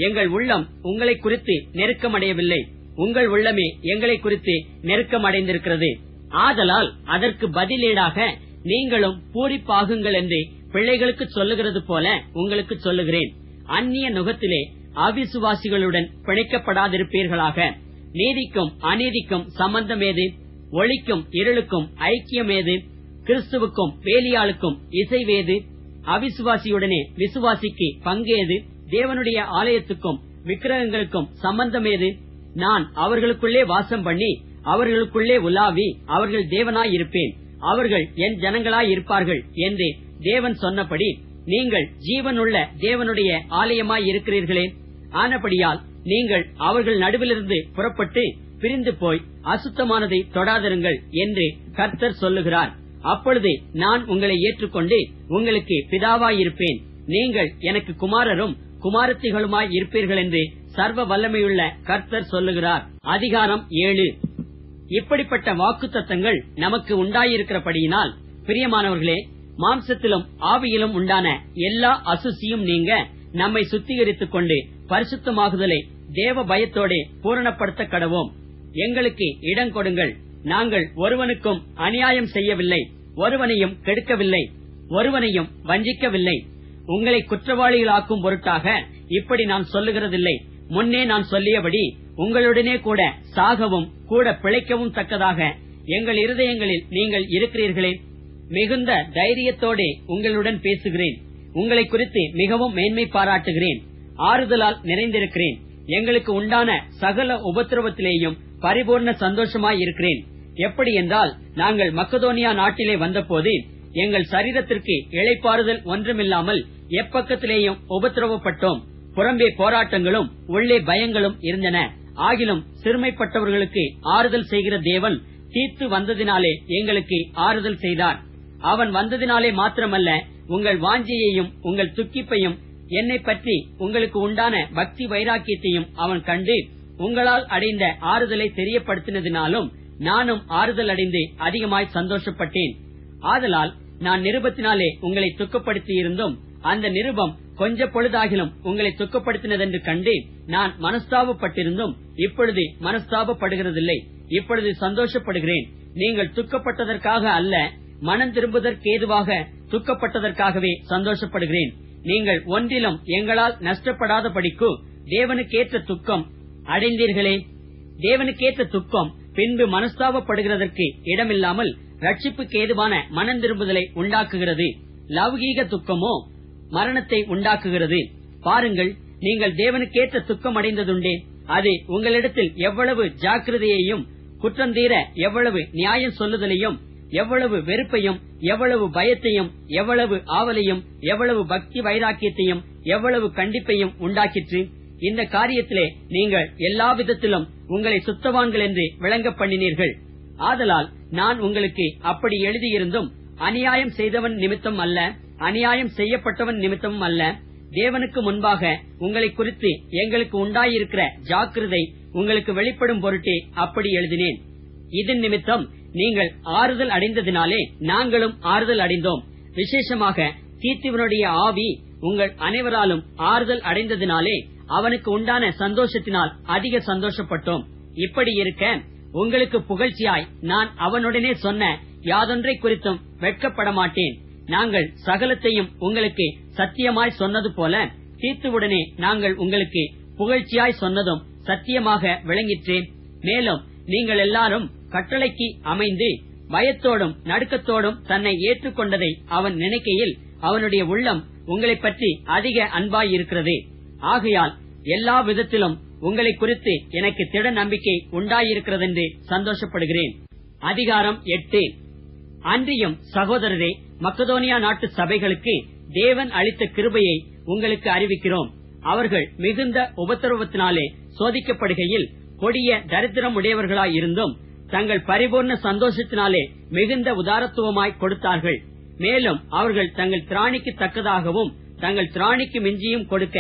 எங்கள் உள்ளம் உங்களை குறித்து நெருக்கமடையவில்லை, உங்கள் உள்ளமே எங்களை குறித்து நெருக்கமடைந்திருக்கிறது. ஆதலால் அதற்கு பதிலீடாக நீங்களும் பூரிப்பாகுங்கள் என்று பிள்ளைகளுக்கு சொல்லுகிறது போல உங்களுக்கு சொல்லுகிறேன். அந்நிய நுகத்திலே அவிசுவாசிகளுடன் பிணைக்கப்படாதிருப்பீர்களாக. நீதிக்கும் அநீதிக்கும் சம்பந்தம் ஏது? ஒளிக்கும் இருளுக்கும் ஐக்கியம் ஏது? கிறிஸ்துவுக்கும் வேலியாளுக்கும் இசைவேது? அவிசுவாசியுடனே விசுவாசிக்கு பங்கேது? தேவனுடைய ஆலயத்துக்கும் விக்கிரகங்களுக்கும் சம்பந்தம் ஏது? நான் அவர்களுக்குள்ளே வாசம் பண்ணி அவர்களுக்குள்ளே உலாவி அவர்கள் தேவனாயிருப்பேன், அவர்கள் என் ஜனங்களாயிருப்பார்கள் என்று தேவன் சொன்னபடி நீங்கள் ஜீவனுள்ள தேவனுடைய ஆலயமாய் இருக்கிறீர்களே. ஆனபடியால் நீங்கள் அவர்கள் நடுவிலிருந்து புறப்பட்டு பிரிந்து போய் அசுத்தமானதை தொடாதிருங்கள் என்று கர்த்தர் சொல்லுகிறார். அப்பொழுது நான் உங்களை ஏற்றுக்கொண்டு உங்களுக்கு பிதாவாயிருப்பேன், நீங்கள் எனக்கு குமாரரும் குமாரத்திகளுமாய் இருப்பீர்கள் என்று சர்வ வல்லமையுள்ள கர்த்தர் சொல்லுகிறார். அதிகாரம் 7. இப்படிப்பட்ட வாக்குத்தத்தங்கள் நமக்கு உண்டாயிருக்கிறபடியினால் பிரியமானவர்களே, மாம்சத்திலும் ஆவியிலும் உண்டான எல்லா அசுசியும் நீங்க நம்மை சுத்திகரித்துக் கொண்டு பரிசுத்தமாகுதலை தேவ பயத்தோட பூரணப்படுத்த கடவோம். எங்களுக்கு இடம் கொடுங்கள். நாங்கள் ஒருவனுக்கும் அநியாயம் செய்யவில்லை, ஒருவனையும் கெடுக்கவில்லை, ஒருவனையும் வஞ்சிக்கவில்லை. உங்களை குற்றவாளிகளாக்கும் பொருட்டாக இப்படி நான் சொல்லுகிறதில்லை. முன்னே நான் சொல்லியபடி உங்களுடனே கூட சாகவும் கூட பிழைக்கவும் தக்கதாக எங்கள் இருதயங்களில் நீங்கள் இருக்கிறீர்களே. மிகுந்த தைரியத்தோட உங்களுடன் பேசுகிறேன். உங்களை குறித்து மிகவும் மேன்மை பாராட்டுகிறேன். ஆறுதலால் நிறைந்திருக்கிறேன். எங்களுக்கு உண்டான சகல உபத்திரவத்திலேயும் பரிபூர்ண சந்தோஷமாய் இருக்கிறேன். எப்படி என்றால், நாங்கள் மக்கதோனியா நாட்டிலே வந்தபோது எங்கள் சரீரத்திற்கு இளைப்பாறுதல் ஒன்றுமில்லாமல் எப்பக்கத்திலேயும் உபத்திரவப்பட்டோம். புறம்பே போராட்டங்களும் உள்ளே பயங்களும் இருந்தன. ஆகிலும் சிறுமைப்பட்டவர்களுக்கு ஆறுதல் செய்கிற தேவன் தீத்து வந்ததினாலே எங்களுக்கு ஆறுதல் செய்தார். அவன் வந்ததினாலே மாத்திரமல்ல, உங்கள் வாஞ்சையையும் உங்கள் துக்கிப்பையும் என்னை பற்றி உங்களுக்கு உண்டான பக்தி வைராக்கியத்தையும் அவன் கண்டு உங்களால் அடைந்த ஆறுதலை தெரியப்படுத்தினதினாலும் நானும் ஆறுதல் அடைந்து அதிகமாய் சந்தோஷப்பட்டேன். ஆதலால் நான் நிருபத்தினாலே உங்களை துக்கப்படுத்தி இருந்தும் அந்த நிருபம் கொஞ்ச பொழுதாகிலும் உங்களை துக்கப்படுத்தினதென்று கண்டு நான் மனஸ்தாபப்பட்டிருந்தும் இப்பொழுது மனஸ்தாபப்படுகிறதில்லை. இப்பொழுது சந்தோஷப்படுகிறேன். நீங்கள் துக்கப்பட்டதற்காக அல்ல, மனம் திரும்புவதற்கேதுவாக துக்கப்பட்டதற்காகவே சந்தோஷப்படுகிறேன். நீங்கள் ஒன்றிலும் எங்களால் நஷ்டப்படாதபடிக்கு தேவனுக்கேற்ற துக்கம் அடைந்தீர்களே. தேவனுக்கேற்ற துக்கம் பின்பு மனஸ்தாபப்படுகிறதற்கு இடமில்லாமல் ரட்சிப்புக்கு ஏதுவான மனம் திரும்புதலை உண்டாக்குகிறது. லௌகீக துக்கமோ மரணத்தை உண்டாக்குகிறது. பாருங்கள், நீங்கள் தேவனுக்கேற்ற துக்கம் அடைந்ததுண்டே. அது உங்களிடத்தில் எவ்வளவு ஜாக்கிரதையையும் குற்றம் தீர எவ்வளவு நியாயம் சொல்லுதலையும் எவ்வளவு வெறுப்பையும், எவ்வளவு பயத்தையும், எவ்வளவு ஆவலையும், எவ்வளவு பக்தி வைராக்கியத்தையும், எவ்வளவு கண்டிப்பையும் உண்டாக்கிற்று. இந்த காரியத்திலே நீங்கள் எல்லா விதத்திலும் உங்களை சுத்தவான்கள் என்று விளங்க பண்ணினீர்கள். ஆதலால் நான் உங்களுக்கு அப்படி எழுதியிருந்தும் அநியாயம் செய்தவன் நிமித்தம் அல்ல, அநியாயம் செய்யப்பட்டவன் நிமித்தமும் அல்ல, தேவனுக்கு முன்பாக உங்களை குறித்து எங்களுக்கு உண்டாயிருக்கிற ஜாக்கிரதை உங்களுக்கு வெளிப்படும் பொருட்டே அப்படி எழுதினேன். இதன் நிமித்தம் நீங்கள் ஆறுதல் அடைந்ததினாலே நாங்களும் ஆறுதல் அடைந்தோம். விசேஷமாக தீத்துவனுடைய ஆவி உங்கள் அனைவராலும் ஆறுதல் அடைந்ததினாலே அவனுக்கு உண்டான சந்தோஷத்தினால் அதிக சந்தோஷப்பட்டோம். இப்படி இருக்க உங்களுக்கு புகழ்ச்சியாய் நான் அவனுடனே சொன்ன யாதொன்றை குறித்தும் வெட்கப்பட மாட்டேன். நாங்கள் சகலத்தையும் உங்களுக்கு சத்தியமாய் சொன்னது போல தீத்துவுடனே நாங்கள் உங்களுக்கு புகழ்ச்சியாய் சொன்னதும் சத்தியமாக விளங்கிற்றே. மேலும் நீங்கள் எல்லாரும் கட்டளைக்கு அமைந்து பயத்தோடும் நடுக்கத்தோடும் தன்னை ஏற்றுக்கொண்டதை அவன் நினைக்கையில் அவனுடைய உள்ளம் உங்களை பற்றி அதிக அன்பாயிருக்கிறது. ஆகையால் எல்லா விதத்திலும் உங்களை குறித்து எனக்கு திட நம்பிக்கை உண்டாயிருக்கிறதென்று சந்தோஷப்படுகிறேன். அதிகாரம் 8. அன்றியும் சகோதரரே, மக்கதோனியா நாட்டு சபைகளுக்கு தேவன் அளித்த கிருபையை உங்களுக்கு அறிவிக்கிறோம். அவர்கள் மிகுந்த உபத்திரவத்தினாலே சோதிக்கப்படுகையில் கொடிய தரித்திரம் உடையவர்களாயிருந்தும் தங்கள் பரிபூர்ண சந்தோஷத்தினாலே மிகுந்த உதாரத்துவமாய் கொடுத்தார்கள். மேலும் அவர்கள் தங்கள் திராணிக்கு தக்கதாகவும் தங்கள் திராணிக்கு மிஞ்சியும் கொடுக்க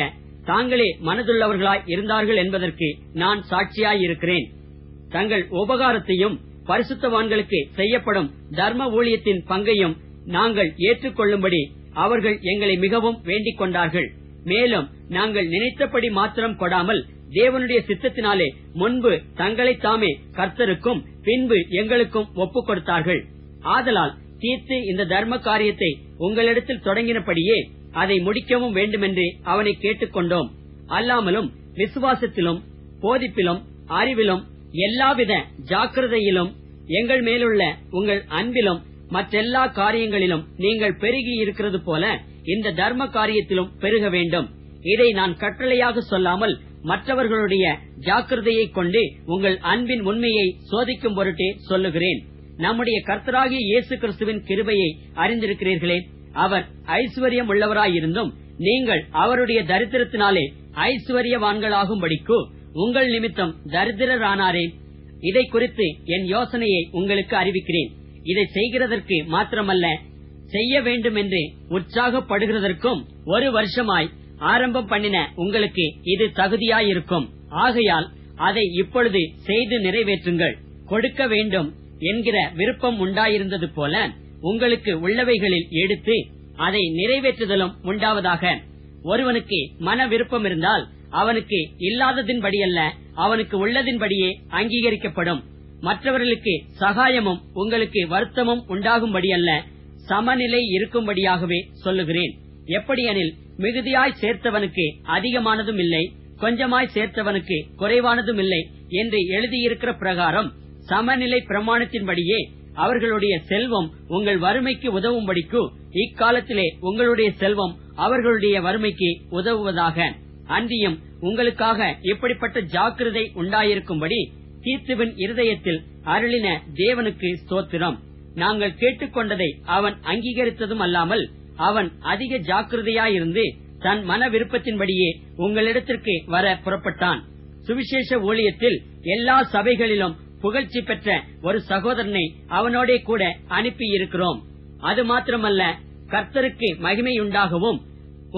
தாங்களே மனதுள்ளவர்களாய் இருந்தார்கள் என்பதற்கு நான் சாட்சியாயிருக்கிறேன். தங்கள் உபகாரத்தையும் பரிசுத்தவான்களுக்கு செய்யப்படும் தர்ம ஊழியத்தின் பங்கையும் நாங்கள் ஏற்றுக்கொள்ளும்படி அவர்கள் எங்களை மிகவும் வேண்டிக் கொண்டார்கள். மேலும் நாங்கள் நினைத்தபடி மாத்திரம் கொடாமல் தேவனுடைய சித்தத்தினாலே முன்பு தங்களை தாமே கர்த்தருக்கும் பின்பு எங்களுக்கும் ஒப்புக் கொடுத்தார்கள். ஆதலால் தீத்து இந்த தர்ம காரியத்தை உங்களிடத்தில் தொடங்கினபடியே அதை முடிக்கவும் வேண்டுமென்று அவனை கேட்டுக்கொண்டோம். அல்லாமலும் விசுவாசத்திலும் போதிப்பிலும் அறிவிலும் எல்லாவித ஜாக்கிரதையிலும் எங்கள் மேலுள்ள உங்கள் அன்பிலும் மற்றெல்லா காரியங்களிலும் நீங்கள் பெருகி இருக்கிறது போல இந்த தர்ம காரியத்திலும் பெருக வேண்டும். இதை நான் கட்டளையாக சொல்லாமல் மற்றவர்களுடைய ஜாக்கிரதையை கொண்டு உங்கள் அன்பின் உண்மையை சோதிக்கும் பொருட்டே சொல்லுகிறேன். நம்முடைய கர்த்தராகிய இயேசு கிறிஸ்துவின் கிருபையை அறிந்திருக்கிறீர்களே. அவர் ஐஸ்வர்யம் உள்ளவராயிருந்தும் நீங்கள் அவருடைய தரித்திரத்தினாலே ஐஸ்வர்யவான்களாகும்படிக்கு உங்கள் நிமித்தம் தரித்திரரானாரே. இதை குறித்து என் யோசனையை உங்களுக்கு அறிவிக்கிறேன். இதை செய்கிறதற்கு மாத்திரமல்ல, செய்ய வேண்டும் என்று உற்சாகப்படுகிறதற்கும் ஒரு வருஷமாய் ஆரம்பம் பண்ணின உங்களுக்கு இது தகுதியாயிருக்கும். ஆகையால் அதை இப்பொழுது செய்து நிறைவேற்றுங்கள். கொடுக்க வேண்டும் என்கிற விருப்பம் உண்டாயிருந்தது போல உங்களுக்கு உள்ளவைகளில் எடுத்து அதை நிறைவேற்றுதலும் உண்டாவதாக. ஒருவனுக்கு மன விருப்பம் இருந்தால் அவனுக்கு இல்லாததின்படியல்ல, அவனுக்கு உள்ளதின்படியே அங்கீகரிக்கப்படும். மற்றவர்களுக்கு சகாயமும் உங்களுக்கு வருத்தமும் உண்டாகும்படியல்ல, சமநிலை இருக்கும்படியாகவே சொல்லுகிறேன். எப்படியெனில் மிகுதியாய் சேர்த்தவனுக்கு அதிகமானதும் இல்லை, கொஞ்சமாய் சேர்த்தவனுக்கு குறைவானதும் இல்லை என்று எழுதியிருக்கிற பிரகாரம் சமநிலை பிரமாணத்தின்படியே அவர்களுடைய செல்வம் உங்கள் வறுமைக்கு உதவும்படிக்கு இக்காலத்திலே உங்களுடைய செல்வம் அவர்களுடைய வறுமைக்கு உதவுவதாக. அன்றியும் உங்களுக்காக இப்படிப்பட்ட ஜாக்கிரதை உண்டாயிருக்கும்படி தீத்துவின் இருதயத்தில் அருளின தேவனுக்கு ஸ்தோத்திரம். நாங்கள் கேட்டுக்கொண்டதை அவன் அங்கீகரித்ததும் அல்லாமல் அவன் அதிக ஜாக்கிரதையாயிருந்து தன் மன விருப்பத்தின்படியே உங்களிடத்திற்கு வர புறப்பட்டான். சுவிசேஷ ஊழியத்தில் எல்லா சபைகளிலும் புகழ்ச்சி பெற்ற ஒரு சகோதரனை அவனோடே கூட அனுப்பியிருக்கிறோம். அது மாத்திரமல்ல, கர்த்தருக்கு மகிமையுண்டாகவும்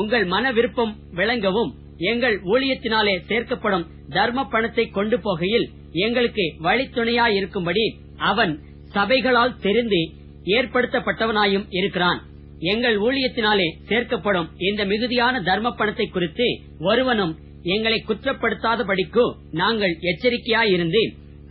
உங்கள் மன விருப்பம் விளங்கவும் எங்கள் ஊழியத்தினாலே சேர்க்கப்படும் தர்ம பணத்தை கொண்டு போகையில் எங்களுக்கு வழித்துணையாயிருக்கும்படி அவன் சபைகளால் தெரிந்து ஏற்படுத்தப்பட்டவனாயும் இருக்கிறான். எங்கள் ஊழியத்தினாலே சேர்க்கப்படும் இந்த மிகுதியான தர்ம பணத்தை குறித்து ஒருவனும் எங்களை குற்றப்படுத்தாதபடிக்கு நாங்கள் எச்சரிக்கையாயிருந்து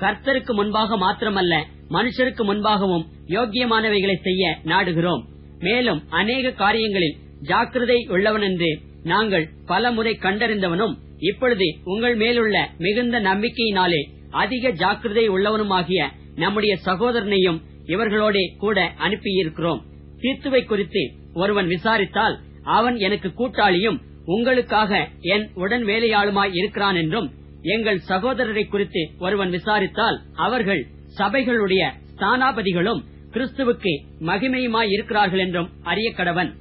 கர்த்தருக்கு முன்பாக மாத்திரமல்ல மனுஷருக்கு முன்பாகவும் யோக்கியமானவைகளை செய்ய நாடுகிறோம். மேலும் அநேக காரியங்களில் ஜாக்கிரதை உள்ளவன் என்று நாங்கள் பல முறை கண்டறிந்தவனும் இப்பொழுது உங்கள் மேலுள்ள மிகுந்த நம்பிக்கையினாலே அதிக ஜாக்கிரதை உள்ளவனுமாகிய நம்முடைய சகோதரனையும் இவர்களோட கூட அனுப்பியிருக்கிறோம். தீத்துவை குறித்து ஒருவன் விசாரித்தால் அவன் எனக்கு கூட்டாளியும் உங்களுக்காக என் உடன் வேலையாளுமாய் இருக்கிறான் என்றும், எங்கள் சகோதரரை குறித்து ஒருவன் விசாரித்தால் அவர்கள் சபைகளுடைய ஸ்தானாபதிகளும் கிறிஸ்துவுக்கு மகிமையுமாய் இருக்கிறார்கள் என்றும் அறிய கடவன்.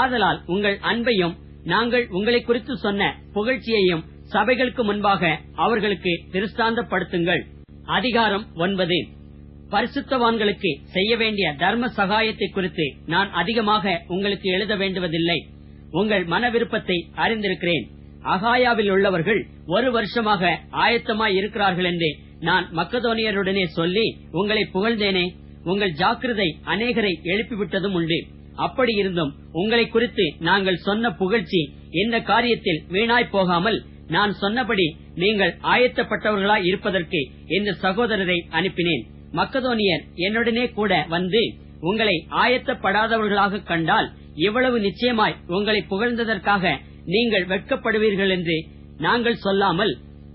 ஆதலால் உங்கள் அன்பையும் நாங்கள் உங்களை குறித்து சொன்ன புகழ்ச்சியையும் சபைகளுக்கு முன்பாக அவர்களுக்கு திருஷ்டாந்தப்படுத்துங்கள். அதிகாரம் 9. பரிசுத்தவான்களுக்கு செய்ய வேண்டிய தர்ம சகாயத்தை குறித்து நான் அதிகமாக உங்களுக்கு எழுத வேண்டுவதில்லை. உங்கள் மன விருப்பத்தை அறிந்திருக்கிறேன். அகாயாவில் உள்ளவர்கள் 1 வருஷமாக ஆயத்தமாய் இருக்கிறார்கள் என்று நான் மக்கதோனியருடனே சொல்லி உங்களை புகழ்ந்தேனே. உங்கள் ஜாக்கிரதை அநேகரை எழுப்பிவிட்டதும் உண்டு. அப்படி இருந்தும் உங்களை குறித்து நாங்கள் சொன்ன புகழ்ச்சி இந்த காரியத்தில் வீணாய் போகாமல் நான் சொன்னபடி நீங்கள் ஆயத்தப்பட்டவர்களாய் இருப்பதற்கு இந்த சகோதரரை அனுப்பினேன். மக்கதோனியர் என்னுடனே கூட வந்து உங்களை ஆயத்தப்படாதவர்களாக கண்டால் இவ்வளவு நிச்சயமாய் உங்களை புகழ்ந்ததற்காக நீங்கள் வெட்கப்படுவீர்கள் என்று நாங்கள் சொல்லாமல்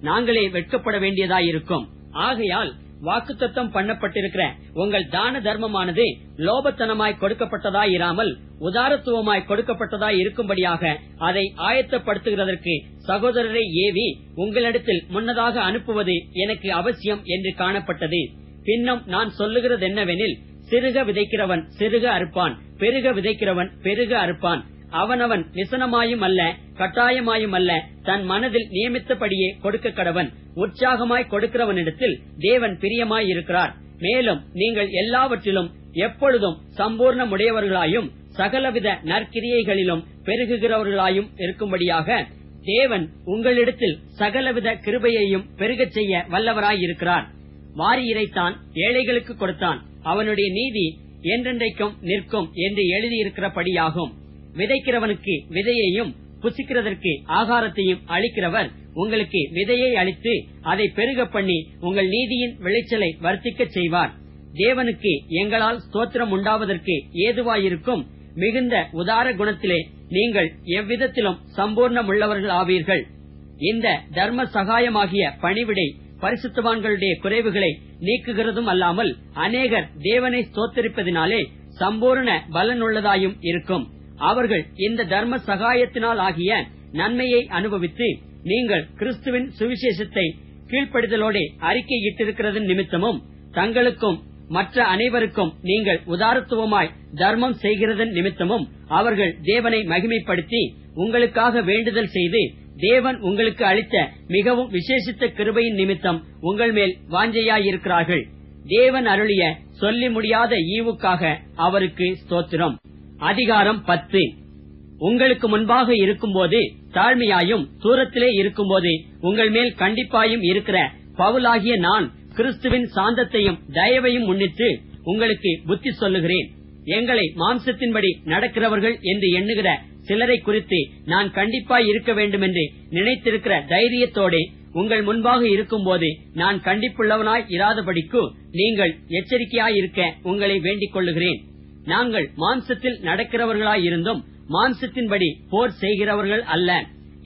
நாங்களே வெட்கப்பட வேண்டியதாயிருக்கும். ஆகையால் வாக்குத்தத்தம் பண்ணப்பட்டிருக்கிற உங்கள் தான தர்மமானது லோபத்தனமாய் கொடுக்கப்பட்டதாயிராமல் உதாரத்துவமாய் கொடுக்கப்பட்டதாய் இருக்கும்படியாக அதை ஆயத்தப்படுத்துகிறதற்கு சகோதரரை ஏவி உங்களிடத்தில் முன்னதாக அனுப்புவது எனக்கு அவசியம் என்று காணப்பட்டது. பின்னும் நான் சொல்லுகிறது என்னவெனில், சிறுக விதைக்கிறவன் சிறுக அறுப்பான், பெருக விதைக்கிறவன் பெருக அறுப்பான். அவனவன் விசனமாயும் அல்ல கட்டாயமாயும் அல்ல தன் மனதில் நியமித்தபடியே கொடுக்க கடவன். உற்சாகமாய் கொடுக்கிறவனிடத்தில் தேவன் பிரியமாய் இருக்கிறார். மேலும் நீங்கள் எல்லாவற்றிலும் எப்பொழுதும் சம்பூர்ணமுடையவர்களாயும் சகலவித நற்கிரியைகளிலும் பெருகுகிறவர்களாயும் இருக்கும்படியாக தேவன் உங்களிடத்தில் சகலவித கிருபையையும் பெருகச் செய்ய வல்லவராயிருக்கிறார். வாரி இறைத்தான், ஏழைகளுக்கு கொடுத்தான், அவனுடைய நீதி என்றென்றைக்கும் நிற்கும் என்று எழுதியிருக்கிறபடியாகும். விதைக்கிறவனுக்கு விதையையும் புசிக்கிறதற்கு ஆகாரத்தையும் அளிக்கிறவர் உங்களுக்கு விதையை அளித்து அதை பெருக பண்ணி உங்கள் நீதியின் விளைச்சலை வர்த்திக்கச் செய்வார். தேவனுக்கு எங்களால் ஸ்தோத்திரம் உண்டாவதற்கு ஏதுவாயிருக்கும் மிகுந்த உதார குணத்திலே நீங்கள் எவ்விதத்திலும் சம்பூர்ணமுள்ளவர்கள் ஆவீர்கள். இந்த தர்ம சகாயமாகிய பணிவிடை பரிசுத்தவான்களுடைய குறைவுகளை நீக்குகிறதும் அல்லாமல் அநேகர் தேவனை ஸ்தோத்தரிப்பதினாலே சம்பூர்ண பலனுள்ளதாயும் இருக்கும். அவர்கள் இந்த தர்ம சகாயத்தினால் ஆகிய நன்மையை அனுபவித்து நீங்கள் கிறிஸ்துவின் சுவிசேஷத்தை கீழ்ப்படிதலோடு அறிக்கையிட்டிருக்கிறது நிமித்தமும் தங்களுக்கும் மற்ற அனைவருக்கும் நீங்கள் உதாரத்துவமாய் தர்மம் செய்கிறதன் நிமித்தமும் அவர்கள் தேவனை மகிமைப்படுத்தி உங்களுக்காக வேண்டுதல் செய்து தேவன் உங்களுக்கு அளித்த மிகவும் விசேஷித்த கிருபையின் நிமித்தம் உங்கள் மேல் வாஞ்சையாயிருக்கிறார்கள். தேவன் அருளிய சொல்லி முடியாத ஈவுக்காக அவருக்கு ஸ்தோத்திரம். அதிகாரம் 10. உங்களுக்கு முன்பாக இருக்கும்போது தாழ்மையாயும் தூரத்திலே இருக்கும்போது உங்கள் மேல் கண்டிப்பாயும் இருக்கிற பவுலாகிய நான் கிறிஸ்துவின் சாந்தத்தையும் தயவையும் முன்னிட்டு உங்களுக்கு புத்தி சொல்லுகிறேன். எங்களை மாம்சத்தின்படி நடக்கிறவர்கள் என்று எண்ணுகிற சிலரை குறித்து நான் கண்டிப்பாய் இருக்க வேண்டும் என்று நினைத்திருக்கிற தைரியத்தோடு உங்கள் முன்பாக இருக்கும்போது நான் கண்டிப்புள்ளவனாய் இராதபடிக்கு நீங்கள் எச்சரிக்கையாயிருக்க உங்களை வேண்டிக் கொள்ளுகிறேன். நாங்கள் மாம்சத்தில் நடக்கிறவர்களாயிருந்தும் மாம்சத்தின்படி போர் செய்கிறவர்கள் அல்ல.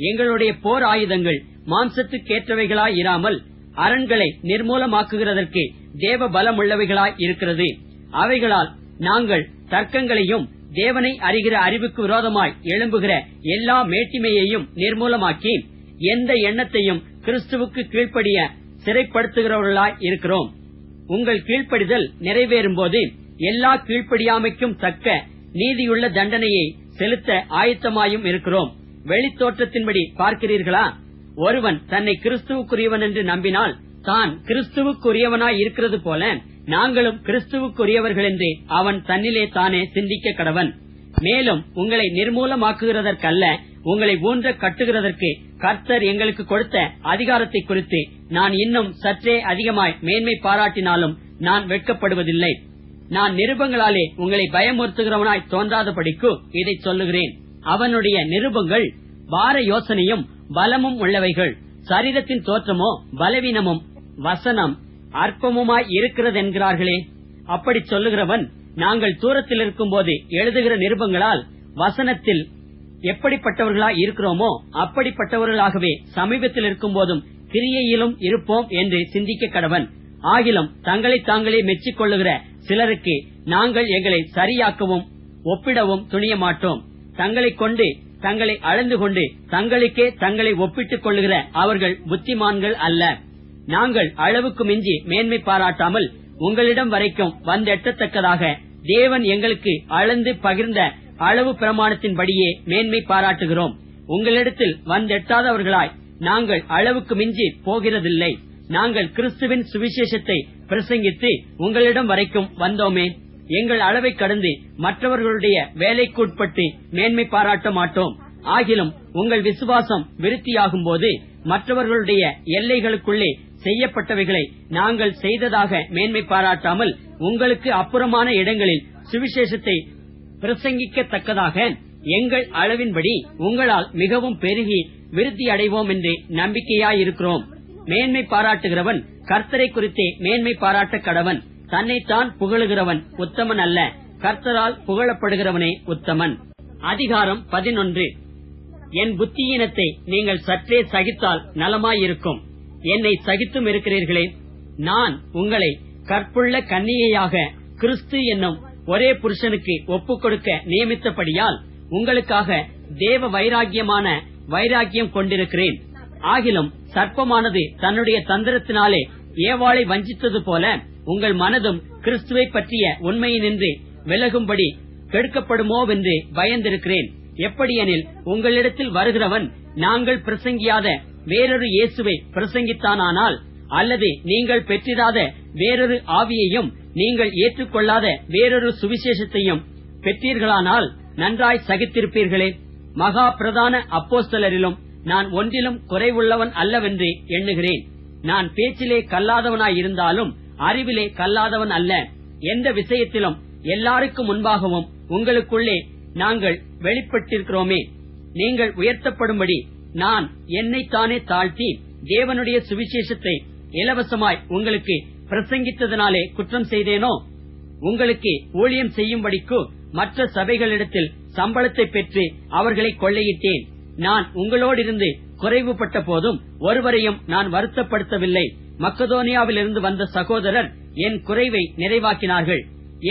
எங்களுடைய போர் ஆயுதங்கள் மாம்சத்துக்கேற்றவைகளாயிராமல் அரண்களை நிர்மூலமாக்குகிறதற்கு தேவ பலமுள்ளவைகளாய் இருக்கிறது. அவைகளால் நாங்கள் தர்க்கங்களையும் தேவனை அறிகிற அறிவுக்கு விரோதமாய் எழும்புகிற எல்லா மேட்டிமையையும் நிர்மூலமாக்கி எந்த எண்ணத்தையும் கிறிஸ்துவுக்கு கீழ்ப்படிய சிறைப்படுத்துகிறவர்களாய் இருக்கிறோம். உங்கள் கீழ்ப்படிதல் நிறைவேறும் போது எல்லா கீழ்ப்படியாமைக்கும் தக்க நீதியுள்ள தண்டனையை செலுத்த ஆயத்தமாயும் இருக்கிறோம். வெளித்தோற்றத்தின்படி பார்க்கிறீர்களா? ஒருவன் தன்னை கிறிஸ்துவுக்குரியவன் என்று நம்பினால் தான் கிறிஸ்துவுக்குரியவனாய் இருக்கிறது போல நாங்களும் கிறிஸ்துவுக்குரியவர்கள் என்று அவன் தன்னிலே தானே சிந்திக்க கடவன். மேலும் உங்களை நிர்மூலமாக்குகிறதற்கல்ல, உங்களை ஊன்ற கட்டுகிறதற்கு கர்த்தர் எங்களுக்கு கொடுத்த அதிகாரத்தை குறித்து நான் இன்னும் சற்றே அதிகமாய் மேன்மை பாராட்டினாலும் நான் வெட்கப்படுவதில்லை. நான் நிருபங்களாலே உங்களை பயமுறுத்துகிறவனாய் தோன்றாதபடிக்கு இதை சொல்லுகிறேன். அவனுடைய நிருபங்கள் பார யோசனையும் பலமும் உள்ளவைகள். சரீரத்தின் தோற்றமோ பலவீனமும் வசனம் அற்பமுமாய் இருக்கிறதென்கிறார்களே. அப்படி சொல்லுகிறவன் நாங்கள் தூரத்தில் இருக்கும்போது எழுதுகிற நிருபங்களால் வசனத்தில் எப்படிப்பட்டவர்களாய் இருக்கிறோமோ அப்படிப்பட்டவர்களாகவே சமீபத்தில் இருக்கும் போதும் கிரியையிலும் இருப்போம் என்று சிந்திக்க கடவன். ஆகிலும் தங்களை தாங்களே மெச்சிக் கொள்ளுகிற சிலருக்கு நாங்கள் எங்களை சரியாக்கவும் ஒப்பிடவும் துணிய மாட்டோம். தங்களை கொண்டு தங்களை அளந்து கொண்டு தங்களுக்கே தங்களை ஒப்பிட்டுக் கொள்ளுகிற அவர்கள் புத்திமான்கள் அல்ல. நாங்கள் அளவுக்கு மிஞ்சி மேன்மை பாராட்டாமல் உங்களிடம் வரைக்கும் வந்தெட்டத்தக்கதாக தேவன் எங்களுக்கு அளந்து பகிர்ந்த அளவு பிரமாணத்தின்படியே மேன்மை பாராட்டுகிறோம். உங்களிடத்தில் வந்தெட்டாதவர்களாய் நாங்கள் அளவுக்கு மிஞ்சி போகிறதில்லை. நாங்கள் கிறிஸ்துவின் சுவிசேஷத்தை பிரசங்கித்து உங்களிடம் வரைக்கும் வந்தோமே. எங்கள் அளவை கடந்து மற்றவர்களுடைய வேலைக்குட்பட்டு மேன்மை பாராட்ட மாட்டோம். ஆகிலும் உங்கள் விசுவாசம் விருத்தியாகும் போது மற்றவர்களுடைய எல்லைகளுக்குள்ளே செய்யப்பட்டவைகளை நாங்கள் செய்ததாக மேன்மை பாராட்டாமல் உங்களுக்கு அப்புறமான இடங்களில் சுவிசேஷத்தை பிரசங்கிக்கத்தக்கதாக எங்கள் அளவின்படி உங்களால் மிகவும் பெருகி விருத்தி அடைவோம் என்று நம்பிக்கையாயிருக்கிறோம். மேன்மை பாராட்டுகிறவன் கர்த்தரை குறித்தே மேன்மை பாராட்ட கடவன். தன்னைத்தான் புகழுகிறவன் உத்தமன் அல்ல, கர்த்தரால் புகழப்படுகிறவனே உத்தமன். அதிகாரம் 11. என் புத்தியீனத்தை நீங்கள் சற்றே சகித்தால் நலமாயிருக்கும். என்னை சகித்தும் இருக்கிறீர்களே. நான் உங்களை கற்புள்ள கன்னிகையாக கிறிஸ்து என்னும் ஒரே புருஷனுக்கு ஒப்புக் கொடுக்க நியமித்தபடியால் உங்களுக்காக தேவ வைராக்கியமான வைராக்கியம் கொண்டிருக்கிறேன். ஆகிலும் சர்ப்பமானது தன்னுடைய தந்திரத்தினாலே ஏவாளை வஞ்சித்தது போல உங்கள் மனதும் கிறிஸ்துவை பற்றிய உண்மையினின்று விலகும்படி கெடுக்கப்படுமோவென்று பயந்திருக்கிறேன். எப்படியெனில் உங்களிடத்தில் வருகிறவன் நாங்கள் பிரசங்கியாத வேறொரு இயேசுவை பிரசங்கித்தானால், அல்லது நீங்கள் பெற்றிராத வேறொரு ஆவியையும் நீங்கள் ஏற்றுக்கொள்ளாத வேறொரு சுவிசேஷத்தையும் பெற்றீர்களானால் நன்றாய் சகித்திருப்பீர்களே. மகா பிரதான அப்போஸ்தலரிலும் நான் ஒன்றிலும் குறைவுள்ளவன் அல்லவென்று எண்ணுகிறேன். நான் பேச்சிலே கல்லாதவனாயிருந்தாலும் அறிவிலே கல்லாதவன் அல்ல. எந்த விஷயத்திலும் எல்லாருக்கும் முன்பாகவும் உங்களுக்குள்ளே நாங்கள் வெளிப்பட்டிருக்கிறோமே. நீங்கள் உயர்த்தப்படும்படி நான் என்னைத்தானே தாழ்த்தி தேவனுடைய சுவிசேஷத்தை இலவசமாய் உங்களுக்கு பிரசங்கித்ததனாலே குற்றம் செய்தேனோ? உங்களுக்கு ஊழியம் செய்யும்படிக்கு மற்ற சபைகளிடத்தில் சம்பளத்தை பெற்று அவர்களை கொள்ளையிட்டேன். நான் உங்களோடிருந்து குறைவுபட்ட போதும் ஒருவரையும் நான் வருத்தப்படுத்தவில்லை. மக்கதோனியாவிலிருந்து வந்த சகோதரர் என் குறைவை நிறைவாக்கினார்கள்.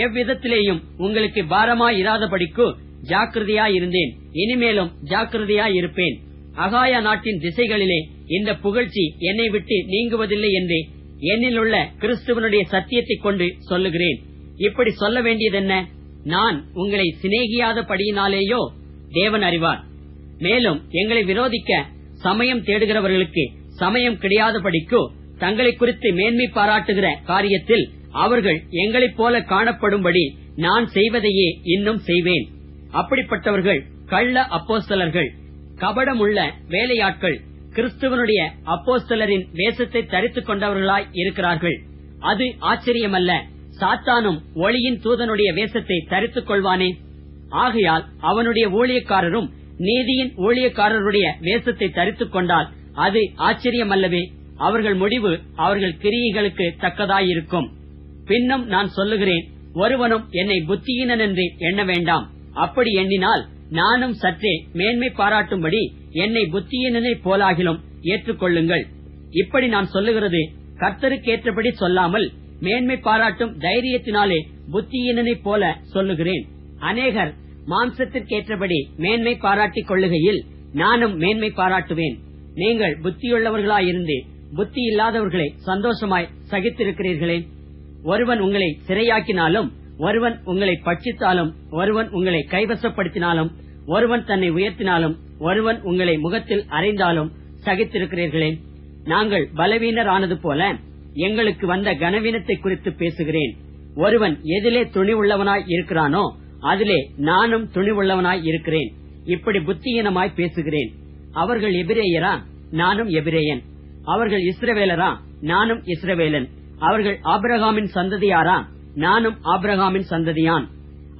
எவ்விதத்திலேயும் உங்களுக்கு பாரமாயிராதபடிக்கு ஜாக்கிரதையாயிருந்தேன். இனிமேலும் ஜாக்கிரதையாயிருப்பேன். அகாயா நாட்டின் திசைகளிலே இந்த புகழ்ச்சி என்னை விட்டு நீங்குவதில்லை என்று என்னிலுள்ள கிறிஸ்துவனுடைய சத்தியத்தைக் கொண்டு சொல்லுகிறேன். இப்படி சொல்ல வேண்டியதென்ன? நான் உங்களை சிநேகியாதபடியினாலேயோ? தேவன் அறிவார். மேலும் எங்களை விரோதிக்க சமயம் தேடுகிறவர்களுக்கு சமயம் கிடையாதபடிக்கு தங்களை குறித்து மேன்மை பாராட்டுகிற காரியத்தில் அவர்கள் எங்களைப் போல காணப்படும்படி நான் செய்வதையே இன்னும் செய்வேன். அப்படிப்பட்டவர்கள் கள்ள அப்போஸ்தலர்கள், கபடமுள்ள வேலையாட்கள், கிறிஸ்துவனுடைய அப்போஸ்தலரின் வேஷத்தை தரித்துக் கொண்டவர்களாய் இருக்கிறார்கள். அது ஆச்சரியமல்ல. சாத்தானும் ஒளியின் தூதனுடைய வேஷத்தை தரித்துக் கொள்வானே. ஆகையால் அவனுடைய ஊழியக்காரரும் நீதியின் ஊழியக்காரருடைய வேஷத்தை தரித்துக் கொண்டால் அது ஆச்சரியமல்லவே. அவர்கள் முடிவு அவர்கள் கிரியைகளுக்கு தக்கதாயிருக்கும். பின்னும் நான் சொல்லுகிறேன், ஒருவனும் என்னை புத்தியீனன் என்று எண்ண வேண்டாம். அப்படி எண்ணினால் நானும் சற்றே மேன்மை பாராட்டும்படி என்னை புத்தியீனனை போலாகிலும் ஏற்றுக்கொள்ளுங்கள். இப்படி நான் சொல்லுகிறது கர்த்தருக்கேற்றபடி சொல்லாமல் மேன்மை பாராட்டும் தைரியத்தினாலே புத்தியீனனை போல சொல்லுகிறேன். அநேகர் மாம்சத்திற்கேற்றபடி மேன்மை பாராட்டிக் கொள்ளுகையில் நானும் மேன்மை பாராட்டுவேன். நீங்கள் புத்தியுள்ளவர்களாயிருந்து புத்தி இல்லாதவர்களை சந்தோஷமாய் சகித்திருக்கிறீர்களே. ஒருவன் உங்களை சிறையாக்கினாலும், ஒருவன் உங்களை பட்சித்தாலும், ஒருவன் உங்களை கைவசப்படுத்தினாலும், ஒருவன் தன்னை உயர்த்தினாலும், ஒருவன் உங்களை முகத்தில் அறைந்தாலும் சகித்திருக்கிறீர்களே. நாங்கள் பலவீனரானது போல எங்களுக்கு வந்த கனவீனத்தை குறித்து பேசுகிறேன். ஒருவன் எதிலே துணிவுள்ளவனாய் இருக்கிறானோ அதிலே நானும் துணிவுள்ளவனாய் இருக்கிறேன். இப்படி புத்தியீனமாய் பேசுகிறேன். அவர்கள் எபிரேயரா? நானும் எபிரேயன். அவர்கள் இஸ்ரவேலரா? நானும் இஸ்ரவேலன். அவர்கள் ஆபிரகாமின் சந்ததியாரா? நானும் ஆபிரகாமின் சந்ததியான்.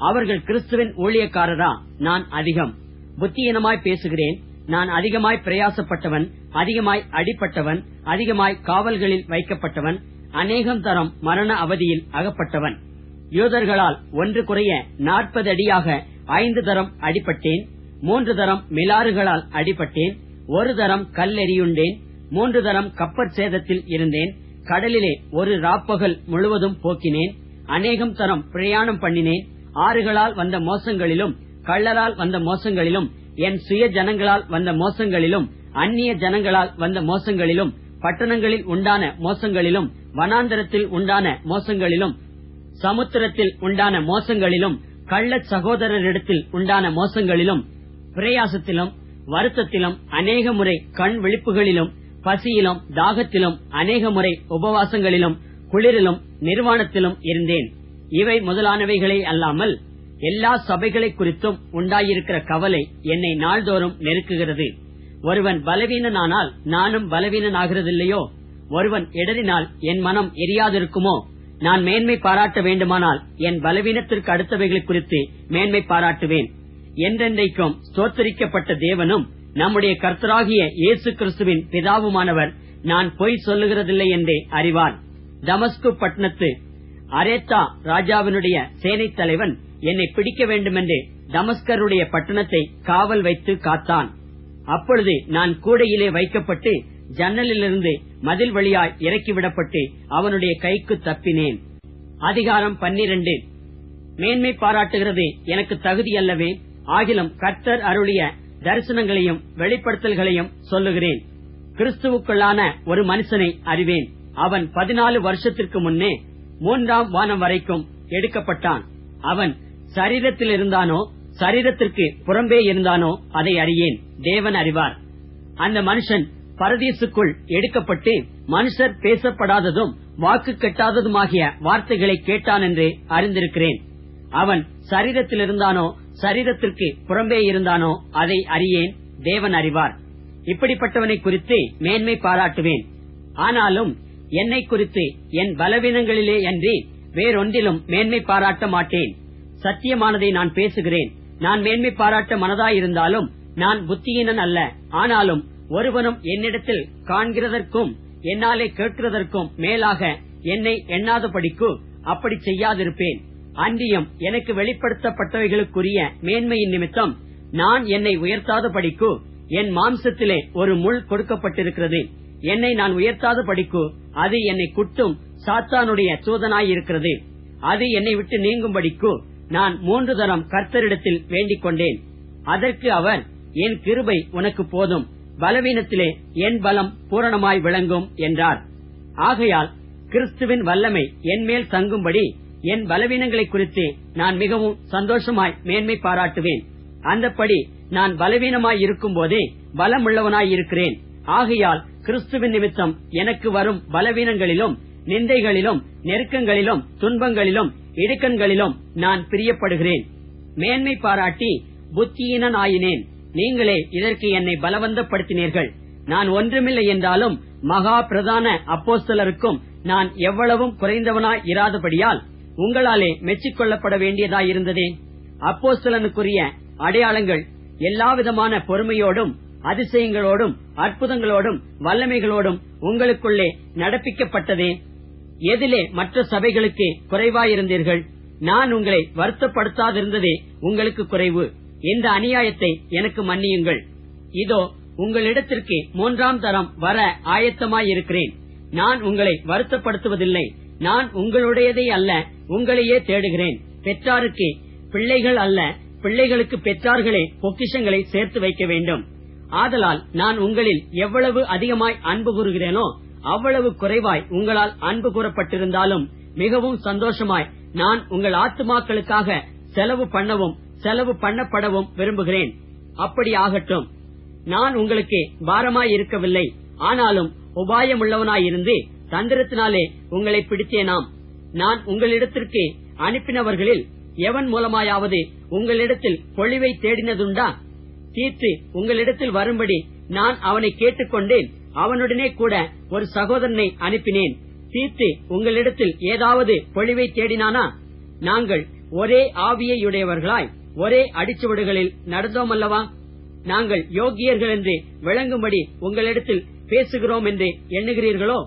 அவர்கள் கிறிஸ்துவின் ஊழியக்காரரா? நான் அதிகம். புத்தியீனமாய் பேசுகிறேன். நான் அதிகமாய் பிரயாசப்பட்டவன், அதிகமாய் அடிப்பட்டவன், அதிகமாய் காவல்களில் வைக்கப்பட்டவன், அநேகம் தரம் மரண அவதியில் அகப்பட்டவன். யூதர்களால் ஒன்று குறைய 40 அடியாக 5 தரம் அடிப்பட்டேன். 3 தரம் மிலாறுகளால் அடிப்பட்டேன். 1 தரம் கல்லெறியுண்டேன். 3 தரம் கப்பற் சேதத்தில் இருந்தேன். கடலிலே ஒரு ராப்பகல் முழுவதும் போக்கினேன். அநேகம் தரம் பிரயாணம் பண்ணினேன். ஆறுகளால் வந்த மோசங்களிலும், கள்ளரால் வந்த மோசங்களிலும், என் சுய ஜனங்களால் வந்த மோசங்களிலும், அந்நிய ஜனங்களால் வந்த மோசங்களிலும் பட்டணங்களில் உண்டான மோசங்களிலும், வனாந்தரத்தில் உண்டான மோசங்களிலும், சமுத்திரத்தில் உண்டான மோசங்களிலும், கள்ள சகோதரரிடத்தில் உண்டான மோசங்களிலும், பிரயாசத்திலும், வருத்தத்திலும், அநேக முறை கண் விழிப்புகளிலும், பசியிலும், தாகத்திலும், அநேக முறை உபவாசங்களிலும், குளிரிலும், நிர்வாணத்திலும் இருந்தேன். இவை முதலானவைகளே அல்லாமல் எல்லா சபைகளை குறித்தும் உண்டாயிருக்கிற கவலை என்னை நாள்தோறும் நெருக்குகிறது. ஒருவன் பலவீனனானால் நானும் பலவீனனாகிறதில்லையோ? ஒருவன் இடறினால் என் மனம் எரியாதிருக்குமோ? நான் மேன்மை பாராட்ட வேண்டுமானால் என் பலவீனத்திற்கு அடுத்தவைகளை குறித்து மேன்மை பாராட்டுவேன். என்றென்றைக்கும் ஸ்தோத்தரிக்கப்பட்ட தேவனும் நம்முடைய கர்த்தராகிய இயேசு கிறிஸ்துவின் பிதாவுமானவர் நான் பொய் சொல்லுகிறதில்லை என்றே அறிவார். தமஸ்கு பட்டணத்து அரேத்தா ராஜாவினுடைய சேனை தலைவன் என்னை பிடிக்க வேண்டுமென்று தமஸ்கருடைய பட்டணத்தை காவல் வைத்து காத்தான். அப்பொழுது நான் கூடையிலே வைக்கப்பட்டு ஜன்னலிலிருந்து மதில் வழியாய் இறக்கிவிடப்பட்டு அவனுடைய கைக்கு தப்பினேன். அதிகாரம் 12. மேன்மை பாராட்டுகிறது எனக்கு தகுதி அல்லவே, ஆகிலும் கர்த்தர் அருளிய தரிசனங்களையும் வெளிப்படுத்தல்களையும் சொல்லுகிறேன். கிறிஸ்துவுக்குள்ளான ஒரு மனுஷனை அறிவேன். அவன் 14 வருஷத்திற்கு முன்னே 3ஆம் வானம் வரைக்கும் எடுக்கப்பட்டான். அவன் சரீரத்தில் இருந்தானோ சரீரத்திற்கு புறம்பே இருந்தானோ அதை அறியேன், தேவன் அறிவார். அந்த மனுஷன் பரதீசுக்குள் எடுக்கப்பட்டு மனுஷர் பேசப்படாததும் வாக்கு கெட்டாததுமாகிய வார்த்தைகளை கேட்டான் என்று அறிந்திருக்கிறேன். அவன் சரீரத்தில் இருந்தானோ சரீரத்திற்கு புறம்பே இருந்தானோ அதை அறியேன், தேவன் அறிவார். இப்படிப்பட்டவனை குறித்து மேன்மை பாராட்டுவேன். ஆனாலும் என்னை குறித்து என் பலவீனங்களிலே அன்றி வேறொன்றிலும் மேன்மை பாராட்ட மாட்டேன். சத்தியமானதை நான் பேசுகிறேன். நான் மேன்மை பாராட்ட மனதாயிருந்தாலும் நான் புத்தியீனன் அல்ல. ஆனாலும் ஒருவனும் என்னிடத்தில் காண்கிறதற்கும் என்னாலே கேட்கிறதற்கும் மேலாக என்னை எண்ணாதபடிக்கு அப்படி செய்யாதிருப்பேன். அன்றியும் எனக்கு வெளிப்படுத்தப்பட்டவைகளுக்குரிய மேன்மையின் நிமித்தம் நான் என்னை உயர்த்தாதபடிக்கு என் மாம்சத்திலே ஒரு முள் கொடுக்கப்பட்டிருக்கிறது. என்னை நான் உயர்த்தாதபடிக்கு அது என்னை குட்டும் சாத்தானுடைய தூதனாயிருக்கிறது. அது என்னை விட்டு நீங்கும்படிக்கு நான் 3 தரம் கர்த்தரிடத்தில் வேண்டிக் கொண்டேன். அதற்கு அவர், என் கிருபை உனக்கு போதும், பலவீனத்திலே என் பலம் பூரணமாய் விளங்கும் என்றார். ஆகையால் கிறிஸ்துவின் வல்லமை என் மேல் தங்கும்படி என் பலவீனங்களை குறித்து நான் மிகவும் சந்தோஷமாய் மேன்மை பாராட்டுவேன். அந்தப்படி நான் பலவீனமாய் இருக்கும் போதே பலமுள்ளவனாய் இருக்கிறேன். ஆகையால் கிறிஸ்துவின் நிமித்தம் எனக்கு வரும் பலவீனங்களிலும், நிந்தைகளிலும், நெருக்கங்களிலும், துன்பங்களிலும், இடுக்கண்களிலும் நான் பிரியப்படுகிறேன். மேன்மை பாராட்டி புத்தியீனன் ஆயினேன். நீங்களே இதற்கு என்னை பலவந்தப்படுத்தினீர்கள். நான் ஒன்றுமில்லை என்றாலும் மகா பிரதான அப்போஸ்தலருக்கும் நான் எவ்வளவும் குறைந்தவனாய் இராதபடியால் உங்களாலே மெச்சிக்கொள்ளப்பட வேண்டியதாயிருந்ததே. அப்போஸ்தலனுக்குரிய அடையாளங்கள் எல்லாவிதமான பொறுமையோடும் அதிசயங்களோடும் அற்புதங்களோடும் வல்லமைகளோடும் உங்களுக்குள்ளே நடப்பிக்கப்பட்டதே. எதிலே மற்ற சபைகளுக்கு குறைவாயிருந்தீர்கள்? நான் உங்களை வருத்தப்படுத்தாதிருந்ததே உங்களுக்கு குறைவு. இந்த அநியாயத்தை எனக்கு மன்னியுங்கள். இதோ உங்களிடத்திற்கு 3ஆம் தரம் வர ஆயத்தமாயிருக்கிறேன். நான் உங்களை வருத்தப்படுத்துவதில்லை. நான் உங்களுடையதை அல்ல, உங்களையே தேடுகிறேன். பெற்றாருக்கு பிள்ளைகள் அல்ல, பிள்ளைகளுக்கு பெற்றார்களே பொக்கிஷங்களை சேர்த்து வைக்க வேண்டும். ஆதலால் நான் உங்களில் எவ்வளவு அதிகமாய் அன்பு கூறுகிறேனோ அவ்வளவு குறைவாய் உங்களால் அன்பு கூறப்பட்டிருந்தாலும் மிகவும் சந்தோஷமாய் நான் உங்கள் ஆத்துமாக்களுக்காக செலவு பண்ணவும் செலவு பண்ணப்படவும் விரும்புகிறேன். அப்படி ஆகட்டும். நான் உங்களுக்கு பாரமாய் இருக்கவில்லை, ஆனாலும் உபாயமுள்ளவனாயிருந்து தந்திரத்தினாலே உங்களை பிடித்தேனாம். நான் உங்களிடத்திற்கு அனுப்பினவர்களில் எவன் மூலமாயாவது உங்களிடத்தில் பொழிவை தேடினதுண்டா? தீத்து உங்களிடத்தில் வரும்படி நான் அவனை கேட்டுக்கொண்டேன். அவனுடனே கூட ஒரு சகோதரனை அனுப்பினேன். தீத்து உங்களிடத்தில் ஏதாவது பொழிவை தேடினானா? நாங்கள் ஒரே ஆவியையுடையவர்களாய் ஒரே அடிச்சுவடுகளில் நடந்தோமல்லவா? நாங்கள் யோகியர்கள் என்று விளங்கும்படி உங்களிடத்தில் பேசுகிறோம் என்று எண்ணுகிறீர்களோ?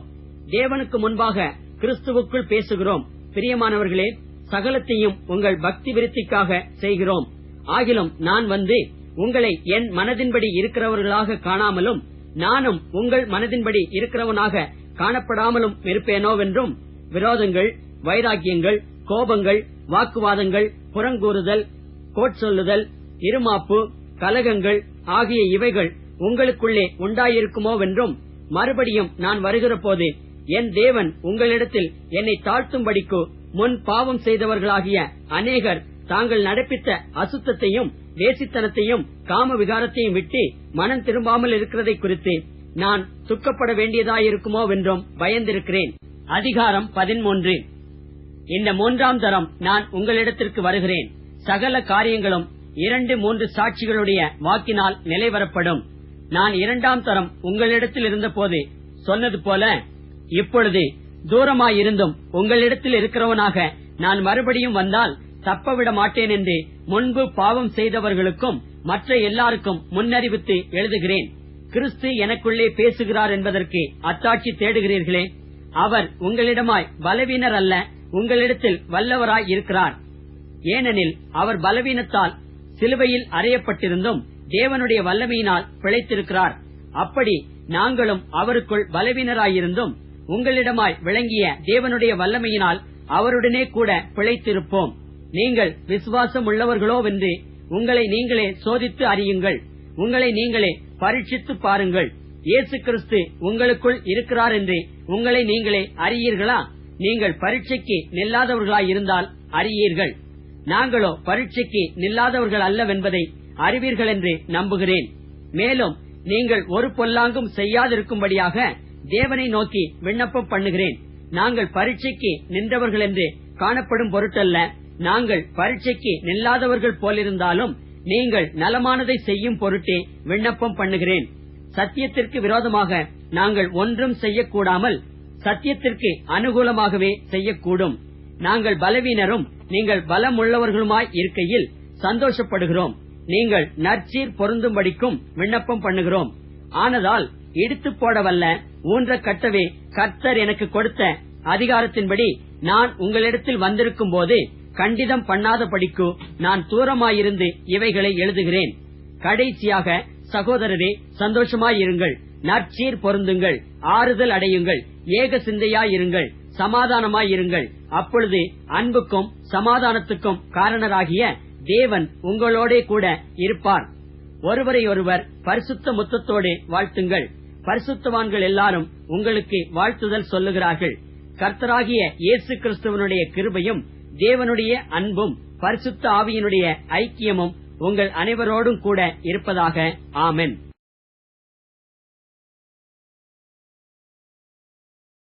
தேவனுக்கு முன்பாக கிறிஸ்துவுக்குள் பேசுகிறோம். பிரியமானவர்களே, சகலத்தையும் உங்கள் பக்தி விருத்திக்காக செய்கிறோம். ஆகிலும் நான் வந்து உங்களை என் மனதின்படி இருக்கிறவர்களாக காணாமலும் நானும் உங்கள் மனதின்படி இருக்கிறவனாக காணப்படாமலும் இருப்பேனோவென்றும் விரோதங்கள், வைராக்கியங்கள், கோபங்கள், வாக்குவாதங்கள், புறங்கூறுதல், கோட்சொல்லுதல், இருமாப்பு, கலகங்கள் ஆகிய இவைகள் உங்களுக்குள்ளே உண்டாயிருக்குமோவென்றும் மறுபடியும் நான் வருகிற போது என் தேவன் உங்களிடத்தில் என்னை தாழ்த்தும்படிக்கு முன் பாவம் செய்தவர்களாகிய அநேகர் தாங்கள் நடப்பித்த அசுத்தத்தையும் வேசித்தனத்தையும் காம விகாரத்தையும் விட்டு மனம் திரும்பாமல் இருக்கிறதை குறித்து நான் துக்கப்பட வேண்டியதாயிருக்குமோ வென்றும் பயந்திருக்கிறேன். அதிகாரம் 13. இந்த 3ஆம் தரம் நான் உங்களிடத்திற்கு வருகிறேன். சகல காரியங்களும் 2-3 சாட்சிகளுடைய வாக்கினால் நிலைவரப்படும். நான் 2ஆம் தரம் உங்களிடத்தில் இருந்தபோது சொன்னது போல இப்பொழுது தூரமாயிருந்தும் உங்களிடத்தில் இருக்கிறவனாக நான் மறுபடியும் வந்தால் தப்பவிட மாட்டேன் என்று முன்பு பாவம் செய்தவர்களுக்கும் மற்ற எல்லாருக்கும் முன்னறிவித்து எழுதுகிறேன். கிறிஸ்து எனக்குள்ளே பேசுகிறார் என்பதற்கு அத்தாட்சி தேடுகிறீர்களே. அவர் உங்களிடமாய் பலவீனர் அல்ல, உங்களிடத்தில் வல்லவராய் இருக்கிறார். ஏனெனில் அவர் பலவீனத்தால் சிலுவையில் அறையப்பட்டிருந்தும் தேவனுடைய வல்லமையினால் பிழைத்திருக்கிறார். அப்படி நாங்களும் அவருக்குள் பலவீனராயிருந்தும் உங்களிடமாய் விளங்கிய தேவனுடைய வல்லமையினால் அவருடனே கூட பிழைத்திருப்போம். நீங்கள் விசுவாசம் உள்ளவர்களோவென்று உங்களை நீங்களே சோதித்து அறியுங்கள். உங்களை நீங்களே பரீட்சித்து பாருங்கள். இயேசு கிறிஸ்து உங்களுக்குள் இருக்கிறார் என்று உங்களை நீங்களே அறியீர்களா? நீங்கள் பரீட்சைக்கு நில்லாதவர்களாயிருந்தால் அறியீர்கள். நாங்களோ பரீட்சைக்கு நில்லாதவர்கள் அல்லவென்பதை அறிவீர்கள் என்று நம்புகிறேன். மேலும் நீங்கள் ஒரு பொல்லாங்கும் செய்யாதிருக்கும்படியாக தேவனை நோக்கி விண்ணப்பம் பண்ணுகிறேன். நாங்கள் பரீட்சைக்கு நின்றவர்கள் என்று காணப்படும் பொருட்டல்ல, நாங்கள் பரீட்சைக்கு நில்லாதவர்கள் போலிருந்தாலும் நீங்கள் நலமானதை செய்யும் பொருட்டே விண்ணப்பம் பண்ணுகிறேன். சத்தியத்திற்கு விரோதமாக நாங்கள் ஒன்றும் செய்யக்கூடாமல் சத்தியத்திற்கு அனுகூலமாகவே செய்யக்கூடும். நாங்கள் பலவீனரும் நீங்கள் பலமுள்ளவர்களுமாய் இருக்கையில் சந்தோஷப்படுகிறோம். நீங்கள் நற்சீர் பொருந்தும்படிக்கும் விண்ணப்பம் பண்ணுகிறோம். ஆனதால் இடித்து போடவல்ல, ஊன்ற கட்டவே கர்த்தர் எனக்கு கொடுத்த அதிகாரத்தின்படி நான் உங்களிடத்தில் வந்திருக்கும் போது கண்டிதம் பண்ணாதபடிக்கு நான் தூரமாயிருந்து இவைகளை எழுதுகிறேன். கடைசியாக சகோதரரே, சந்தோஷமாயிருங்கள், நற்சீர் பொருந்துங்கள், ஆறுதல் அடையுங்கள், ஏக சிந்தையாயிருங்கள், சமாதானமாயிருங்கள். அப்பொழுது அன்புக்கும் சமாதானத்துக்கும் காரணராகிய தேவன் உங்களோடே கூட இருப்பார். ஒருவரையொருவர் பரிசுத்த முத்தத்தோடு வாழ்த்துங்கள். பரிசுத்தவான்கள் எல்லாரும் உங்களுக்கு வாழ்த்துதல் சொல்லுகிறார்கள். கர்த்தராகிய இயேசு கிறிஸ்துவனுடைய கிருபையும் தேவனுடைய அன்பும் பரிசுத்த ஆவியினுடைய ஐக்கியமும் உங்கள் அனைவரோடும் கூட இருப்பதாக. ஆமென்.